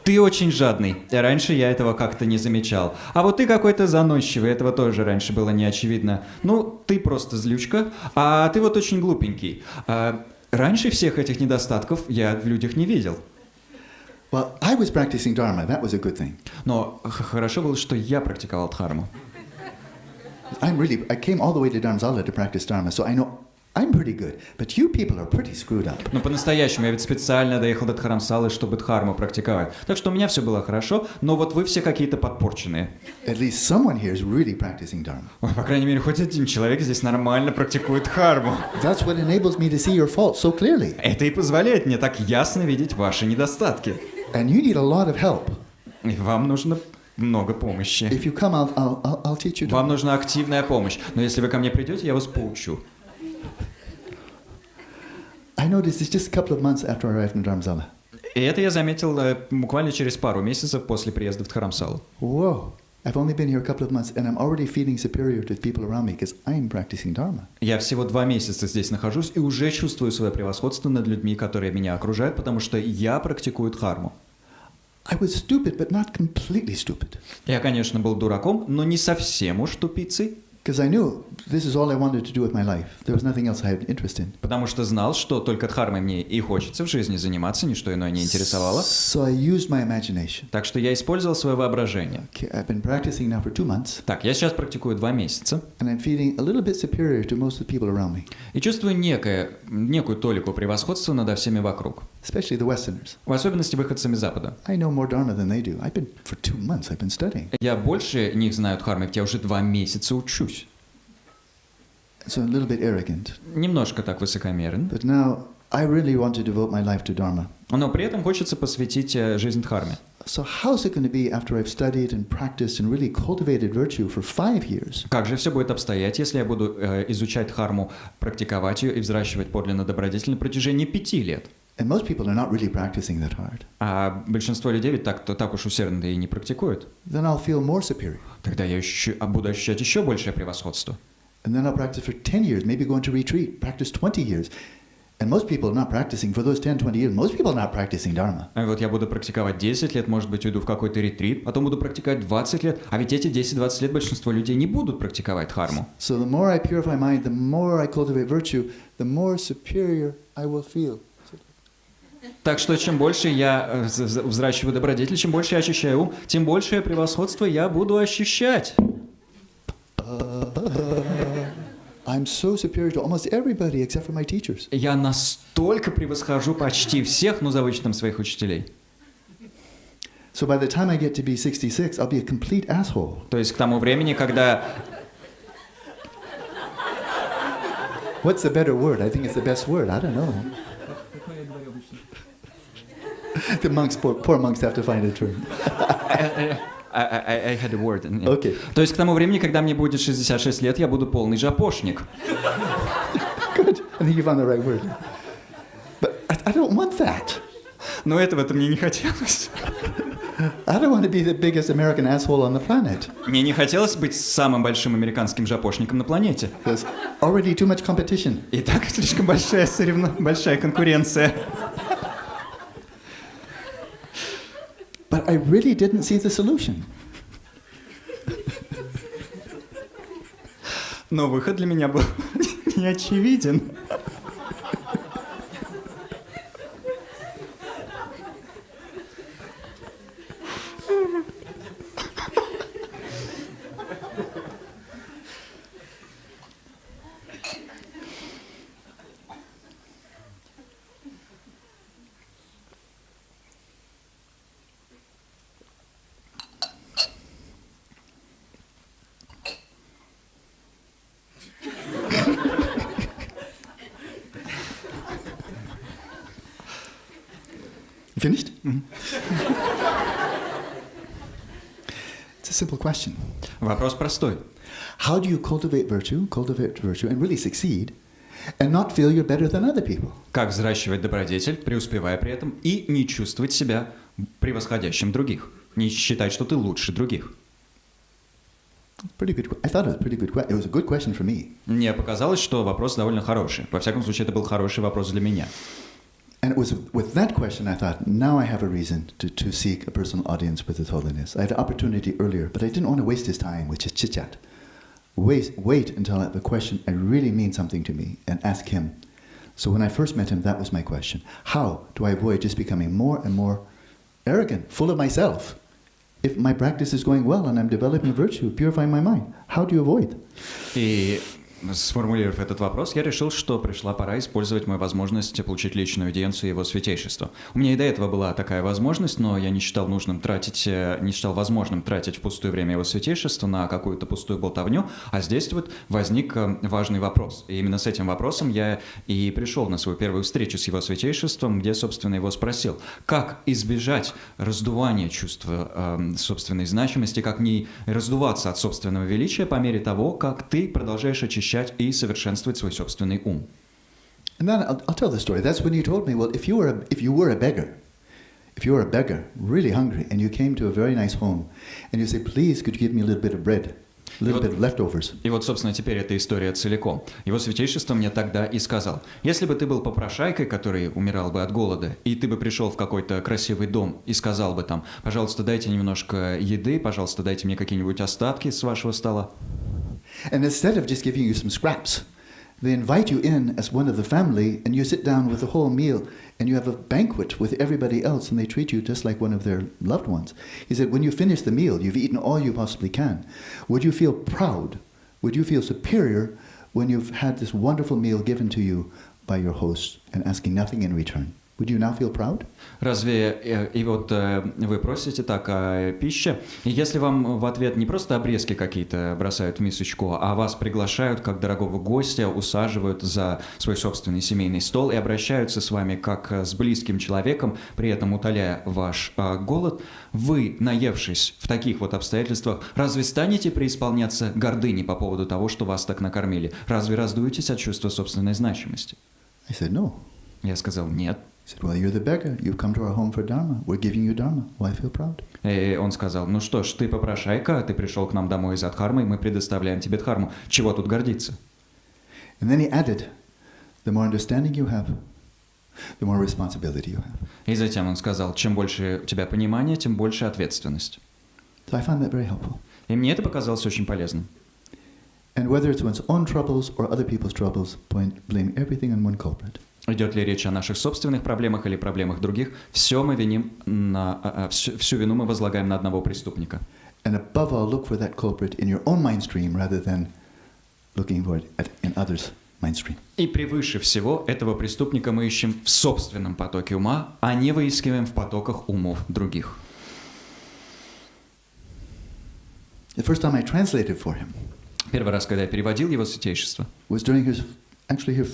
Ты очень жадный. Раньше я этого как-то не замечал. А вот ты какой-то заносчивый, этого тоже раньше было не очевидно. Ну, ты просто злючка, а ты вот очень глупенький. Раньше всех этих недостатков я в людях не видел. Well, I was practicing Dharma. That was a good thing. Но хорошо было, что я практиковал дхарму. I came all the way to Dharamsala to practice Dharma, so I know I'm pretty good, but you people are pretty screwed up. Но по-настоящему я ведь специально доехал до Dharamsala, чтобы дхарму практиковать. Так что у меня все было хорошо, но вот вы все какие-то подпорченные. At least someone here is really practicing Dharma. По крайней мере, хоть один человек здесь нормально практикует дхарму. That's what enables me to see your faults so clearly. Это и позволяет мне так ясно видеть ваши недостатки. And you need a lot of help. И вам нужно много помощи. If you come, I'll teach you. Вам нужна активная помощь. Но если вы ко мне придете, я вас поучу. I noticed this just a couple of months after I arrived in Dharamsala. И это я заметил буквально через пару месяцев после приезда в Dharamsala. Whoa. I've only been here a couple of months, and I'm already feeling superior to the people around me because I'm practicing Dharma. Я всего 2 месяца здесь нахожусь и уже чувствую свое превосходство над людьми, которые меня окружают, потому что я практикую дхарму. I was stupid, but not completely stupid. Я, конечно, был дураком, но не совсем уж тупицей. Because I knew this is all I wanted to do with my life. There was nothing else I had interest in. Потому что знал, что только дхармой мне и хочется в жизни заниматься, ничто иное не интересовало. So I used my imagination. Так что я использовал свое воображение. Okay, I've been practicing now for 2 months. Так, я сейчас практикую 2 месяца. And I'm feeling a little bit superior to most of the people around me. И чувствую некую толику превосходства над всеми вокруг. Especially the Westerners. В особенности выходцами Запада. I know more Dharma than they do. For 2 months I've been studying. Я больше них знаю дхармы, ведь я уже 2 месяца учусь. So a little bit arrogant. Немножко так высокомерен. But now I really want to devote my life to Dharma. Но при этом хочется посвятить жизнь дхарме. So how's it going to be after I've studied and practiced and really cultivated virtue for 5 years? Как же все будет обстоять, если я буду изучать дхарму, практиковать ее и взращивать подлинно добродетель на протяжении 5 лет? And most people are not really practicing that hard. А большинство людей ведь так уж усердно и не практикуют. Then I'll feel more superior. Тогда я буду ощущать еще большее превосходство. And then I'll practice for 10 years, maybe go into retreat, practice 20 years. And most people are not practicing for those 10-20 years. Most people are not practicing Dharma. А вот я буду практиковать 10 лет, может быть, уйду в какой-то ретрит, потом буду практиковать 20 лет, а ведь эти 10-20 лет большинство людей не будут практиковать дхарму. So the more I purify mind, the more I cultivate virtue, the more superior I will feel. Так что чем больше я взращиваю добродетель, чем больше я ощущаю ум, тем большее превосходство я буду ощущать. I'm so superior to almost everybody except for my teachers. Я настолько превосхожу почти всех, за вычетом своих учителей. So by the time I get to be 66, I'll be a complete asshole. То есть к тому времени, когда... What's the better word? I think it's the best word. I don't know. The monks, poor monks have to find a term. I had a word. Okay. То есть к тому времени, когда мне будет 66 лет, я буду полный жапошник. Good. I think you found the right word. But I don't want that. Но этого-то мне не хотелось. I don't want to be the biggest American asshole on the planet. Мне не хотелось быть самым большим американским жапошником на планете. There's already too much competition. И так слишком большая конкуренция. But I really didn't see the solution. Но выход для меня был не очевиден. Finished? It's a simple question. Вопрос простой. How do you cultivate virtue, and really succeed, and not feel you're better than other people? Как взращивать добродетель, преуспевая при этом, и не чувствовать себя превосходящим других, не считать, что ты лучше других? Pretty good. I thought it was pretty good. It was a good question for me. Мне показалось, что вопрос довольно хороший. Во всяком случае, это был хороший вопрос для меня. And it was with that question I thought, now I have a reason to seek a personal audience with His Holiness. I had an opportunity earlier, but I didn't want to waste his time with just chit-chat. Wait until I have a question I really mean something to me and ask him. So when I first met him, that was my question. How do I avoid just becoming more and more arrogant, full of myself? If my practice is going well and I'm developing virtue, purifying my mind, how do you avoid? И сформулировав этот вопрос, я решил, что пришла пора использовать мою возможность получить личную аудиенцию Его Святейшества. У меня и до этого была такая возможность, но я не считал возможным тратить впустую время Его Святейшества на какую-то пустую болтовню, а здесь вот возник важный вопрос. И именно с этим вопросом я и пришел на свою первую встречу с Его Святейшеством, где, собственно, его спросил, как избежать раздувания чувства собственной значимости, как не раздуваться от собственного величия по мере того, как ты продолжаешь очищать и совершенствовать свой собственный ум. And then I'll tell the story. That's when you told me, well, if you were a beggar, really hungry, and you came to a very nice home, and you say, please, could you give me a little bit of bread, a little bit of leftovers? И вот, собственно, теперь эта история целиком. Его Святейшество мне тогда и сказал, если бы ты был попрошайкой, который умирал бы от голода, и ты бы пришел в какой-то красивый дом и сказал бы там, пожалуйста, дайте немножко еды, пожалуйста, дайте мне какие-нибудь остатки с вашего стола. And instead of just giving you some scraps, they invite you in as one of the family, and you sit down with the whole meal, and you have a banquet with everybody else, and they treat you just like one of their loved ones. He said, when you finish the meal, you've eaten all you possibly can. Would you feel proud? Would you feel superior when you've had this wonderful meal given to you by your host and asking nothing in return? Would you now feel proud? Разве и вот вы просите так о пище, и если вам в ответ не просто обрезки какие-то бросают в мисочку, а вас приглашают как дорогого гостя, усаживают за свой собственный семейный стол и обращаются с вами как с близким человеком, при этом утоляя ваш голод, вы, наевшись в таких вот обстоятельствах, разве станете преисполняться гордыней по поводу того, что вас так накормили? Разве раздуетесь от чувства собственной значимости? I said, no. Я сказал, нет. He said, well, you're the beggar. You've come to our home for Dharma. We're giving you Dharma. Well, I feel proud. И он сказал, ну что ж, ты попрошайка, ты пришел к нам домой из Дхармы, и мы предоставляем тебе Дхарму. Чего тут гордиться? And then he added, the more understanding you have, the more responsibility you have. И затем он сказал, чем больше у тебя понимания, тем больше ответственность. So I found that very helpful. И мне это показалось очень полезным. And whether it's one's own troubles or other people's troubles, blame everything on one culprit. Идет ли речь о наших собственных проблемах или проблемах других, всю вину мы возлагаем на одного преступника. And above all, look for that culprit in your own mind stream rather than looking for it in others' mind stream. И превыше всего этого преступника мы ищем в собственном потоке ума, а не выискиваем в потоках умов других. The first time I translated for him Первый раз, когда я переводил Его Святейшество, was during his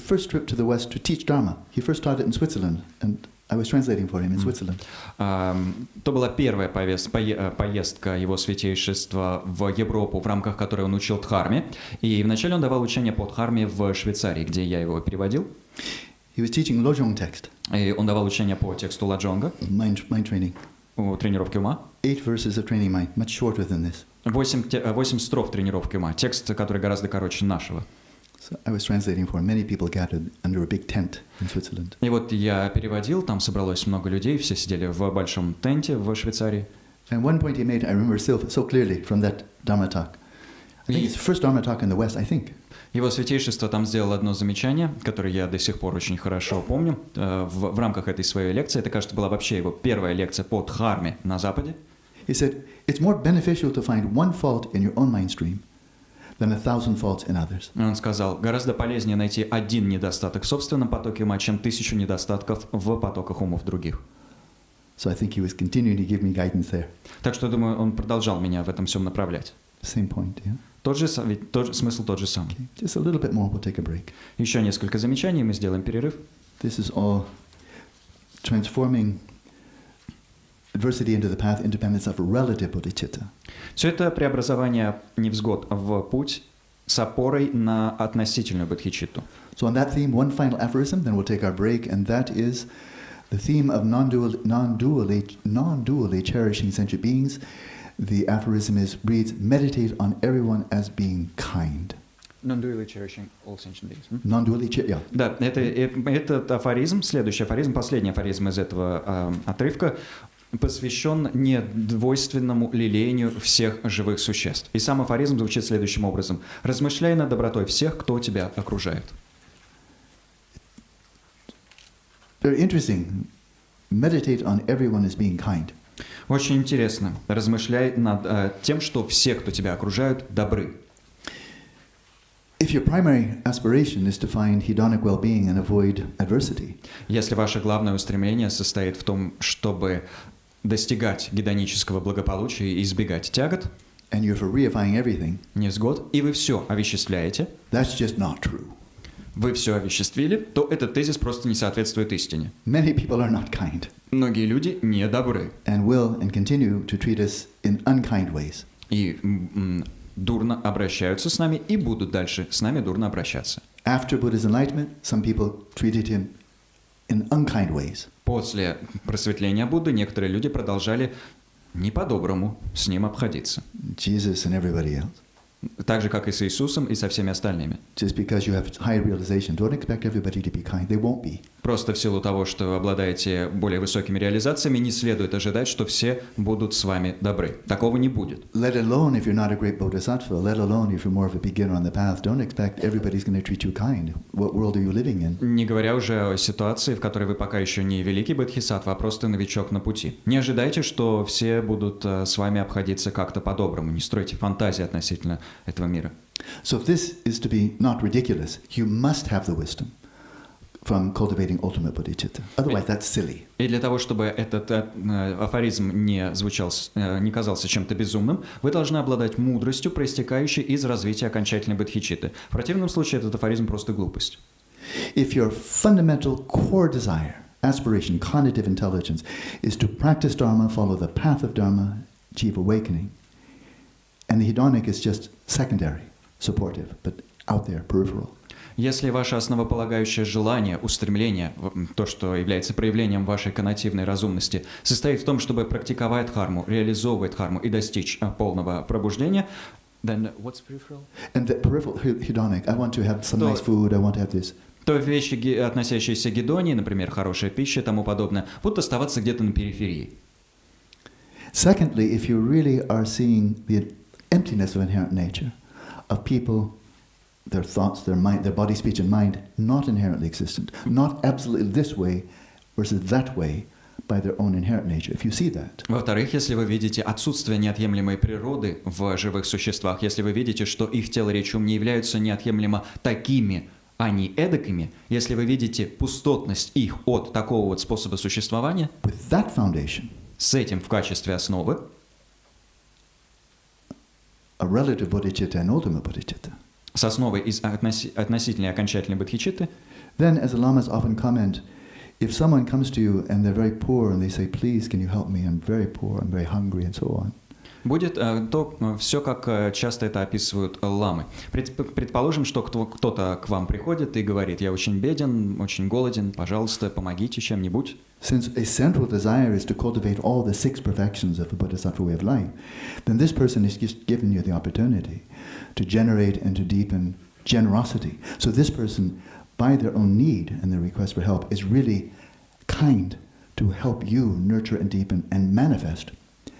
first trip to the West to teach Dharma. He first taught it in Switzerland, and I was translating for him in Switzerland. То была первая поездка Его Святейшества в Европу, в рамках которой он учил Дхарме. И вначале он давал учение по Дхарме в Швейцарии, где я его переводил. He was teaching Lojong text. И он давал учение по тексту Ладжонга. Mind training. Тренировки ума. 8 verses of training mind, much shorter than this. 8 строф тренировки ума. Текст, который гораздо короче нашего. So I was translating for him. Many people gathered under a big tent in Switzerland. И вот я переводил, там собралось много людей, все сидели в большом тенте в Швейцарии. And one point he made, I remember so clearly from that Dharma talk. I think it's the first Dharma talk in the West, I think. Его Святейшество там сделал одно замечание, которое я до сих пор очень хорошо помню. В рамках этой своей лекции, это, кажется, была вообще его первая лекция по Дхарме на Западе. He said, it's more beneficial to find one fault in your own mind stream than 1,000 faults in others. Он сказал, гораздо полезнее найти один недостаток в собственном потоке ума, чем 1000 недостатков в потоках умов других. So I think he was continuing to give me guidance there. Так что, думаю, он продолжал меня в этом всем направлять. Same point, yeah? Смысл тот же самый. Okay, just a little bit more, we'll take a break. Еще несколько замечаний, мы сделаем перерыв. This is all transforming adversity into the path, independence of relative bodhicitta. Все это преобразование невзгод в путь с опорой на относительную бодхичитту. So on that theme, one final aphorism, then we'll take our break, and that is the theme of non-dually cherishing sentient beings. The aphorism reads, meditate on everyone as being kind. Non-dually cherishing all sentient beings. Non-dually, yeah. Да, этот афоризм, следующий афоризм, последний афоризм из этого отрывка, посвящен недвойственному лелению всех живых существ. И сам афоризм звучит следующим образом. «Размышляй над добротой всех, кто тебя окружает». Very interesting. Meditate on everyone as being kind. Очень интересно. Размышляй над тем, что все, кто тебя окружают, добры. If your primary aspiration is to find hedonic well-being and avoid adversity, если ваше главное устремление состоит в том, чтобы достигать гедонического благополучия и избегать тягот, and you're for reifying everything, невзгод, и вы все овеществляете, that's just not true. вы все овеществили, то этот тезис просто не соответствует истине. Many people are not kind. Многие люди не добры. And will and continue to treat us in unkind ways. И дурно обращаются с нами и будут дальше с нами дурно обращаться. After Buddha's enlightenment, some people treated him in unkind ways. После просветления Будды некоторые люди продолжали не по-доброму с ним обходиться. Jesus and everybody else. Так же, как и с Иисусом и со всеми остальными. Just because you have high realization, don't expect everybody to be kind. They won't be. Просто в силу того, что вы обладаете более высокими реализациями, не следует ожидать, что все будут с вами добры. Такого не будет. Let alone if you're not a great bodhisattva, let alone if you're more of a beginner on the path, don't expect everybody's going to treat you kind. What world are you living in? Не говоря уже о ситуации, в которой вы пока еще не великий бодхисаттва, а просто новичок на пути. Не ожидайте, что все будут с вами обходиться как-то по-доброму. Не стройте фантазии относительно этого мира. So if this is to be not ridiculous, you must have the wisdom from cultivating ultimate bodhicitta. Otherwise, that's silly. И для того, чтобы этот афоризм не казался чем-то безумным, вы должны обладать мудростью, проистекающей из развития окончательной бодхичитты. В противном случае этот афоризм просто глупость. If your fundamental core desire, aspiration, cognitive intelligence is to practice Dharma, follow the path of Dharma, achieve awakening, and the hedonic is just secondary, supportive, but out there, peripheral. Если ваше основополагающее желание, устремление, то, что является проявлением вашей коннотивной разумности, состоит в том, чтобы практиковать дхарму, реализовывать дхарму и достичь полного пробуждения, then what's peripheral? And the peripheral hedonic, I want to have some nice food, I want to have this. То вещи, относящиеся к гедонии, например, хорошая пища и тому подобное, будут оставаться где-то на периферии. Secondly, if you really are seeing the emptiness of inherent nature, of people, their thoughts, their mind, their body, speech, and mind, not inherently existent, not absolutely this way versus that way by their own inherent nature. If you see that. Во-вторых, если вы видите отсутствие неотъемлемой природы в живых существах, если вы видите, что их тело, речь, ум не являются неотъемлемо такими, а не эдакими, если вы видите пустотность их от такого вот способа существования, with that foundation, с этим в качестве основы, a relative bodhicitta and ultimate bodhicitta, с основой из относительной и окончательной бодхичитты, then, as the lamas often comment, if someone comes to you and they're very poor and they say, please, can you help me? I'm very poor, I'm very hungry, and so on. будет то все, как часто это описывают ламы. Предположим, что кто-то к вам приходит и говорит, я очень беден, очень голоден, пожалуйста, помогите чем-нибудь. Since a central desire is to cultivate all the 6 perfections of the Bodhisattva way of life, then this person is just giving you the opportunity to generate and to deepen generosity. So this person, by their own need and their request for help, is really kind to help you nurture and deepen and manifest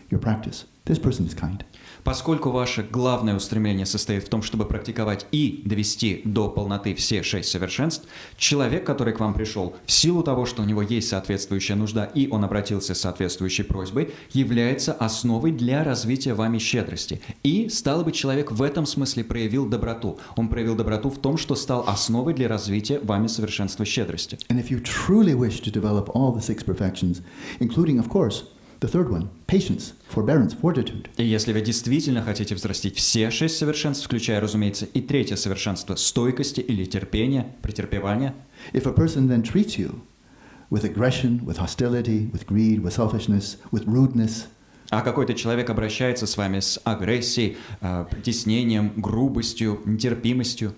your practice. This person is kind. Поскольку ваше главное устремление состоит в том, чтобы практиковать и довести до полноты все 6 совершенств, человек, который к вам пришел, в силу того, что у него есть соответствующая нужда и он обратился с соответствующей просьбой, является основой для развития вами щедрости. И, стало быть, человек в этом смысле проявил доброту. Он проявил доброту в том, что стал основой для развития вами совершенства щедрости. And if you truly wish to develop all the 6 perfections, including, of course, the third one, patience, forbearance, fortitude. И если вы действительно хотите взрастить все 6 совершенств, включая, разумеется, и третье совершенство стойкости или терпения, претерпевания, If a person then treats you with aggression, with hostility, with greed, with selfishness, with rudeness, А какой-то человек обращается с вами с агрессией, притеснением, грубостью, нетерпимостью.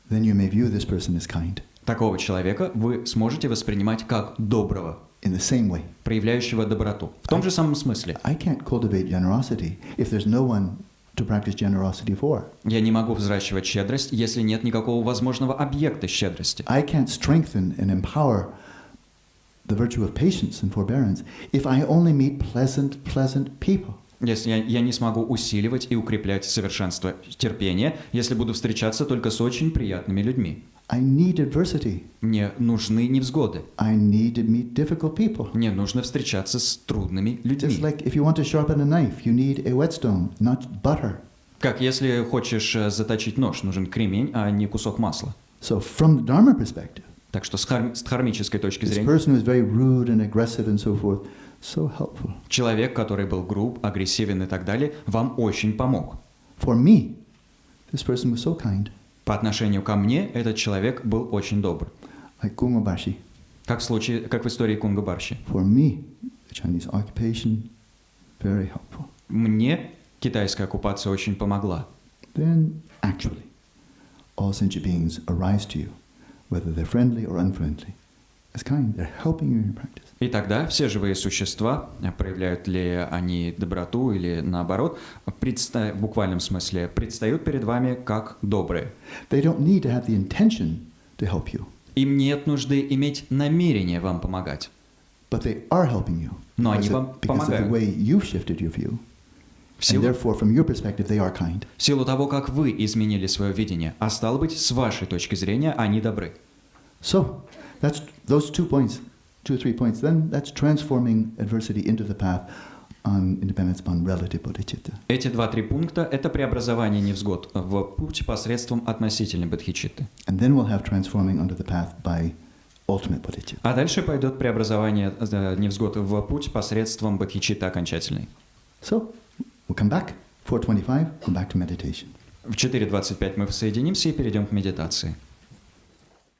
then you may view this person as kind Такого человека вы сможете воспринимать как доброго, in the same way. проявляющего доброту. В том же самом смысле. I can't cultivate generosity if there's no one to practice generosity for. Я не могу взращивать щедрость, если нет никакого возможного объекта щедрости. I can't strengthen and empower the virtue of patience and forbearance if I only meet pleasant people. Если я не смогу усиливать и укреплять совершенство терпения, если буду встречаться только с очень приятными людьми. I need adversity. Мне нужны невзгоды. I need to meet difficult people. Мне нужно встречаться с трудными Just людьми. like if you want to sharpen a knife, you need a whetstone, not butter. Как если хочешь заточить нож, нужен кремень, а не кусок масла. So from the Dharma perspective, Так что с дхармической точки this зрения, person who is very rude and aggressive and so forth, so helpful. человек, который был груб, агрессивен и так далее, вам очень помог. For me, this person was so kind. По отношению ко мне этот человек был очень добр. Like Kungabashi. Как в истории Кунгабарши. For me, the Chinese occupation, very helpful. Мне китайская оккупация очень помогла. Then, actually, all sentient beings arise to you, whether they're friendly or unfriendly, as kind. They're helping you in your practice. И тогда все живые существа, проявляют ли они доброту или наоборот, в буквальном смысле, предстают перед вами как добрые. They don't need to have the intention to help you, Им нет нужды иметь намерение вам помогать. but they are helping you Но они because вам of the помогают. way you've shifted your view. В And силу, therefore, from your perspective, they are kind. в силу того, как вы изменили свое видение, а стало быть, с вашей точки зрения, они добры. So, that's those 2 points, 2 or 3 points. Then that's transforming adversity into the path on independence upon relative bodhicitta. Эти 2-3 пункта – это преобразование невзгод в путь посредством относительной бодхичитты. And then we'll have transforming onto the path by ultimate bodhicitta. А дальше пойдет преобразование невзгод в путь посредством бодхичитты окончательной. So, we'll come back. 4:25, come back to meditation. В 4:25 мы соединимся и перейдем к медитации.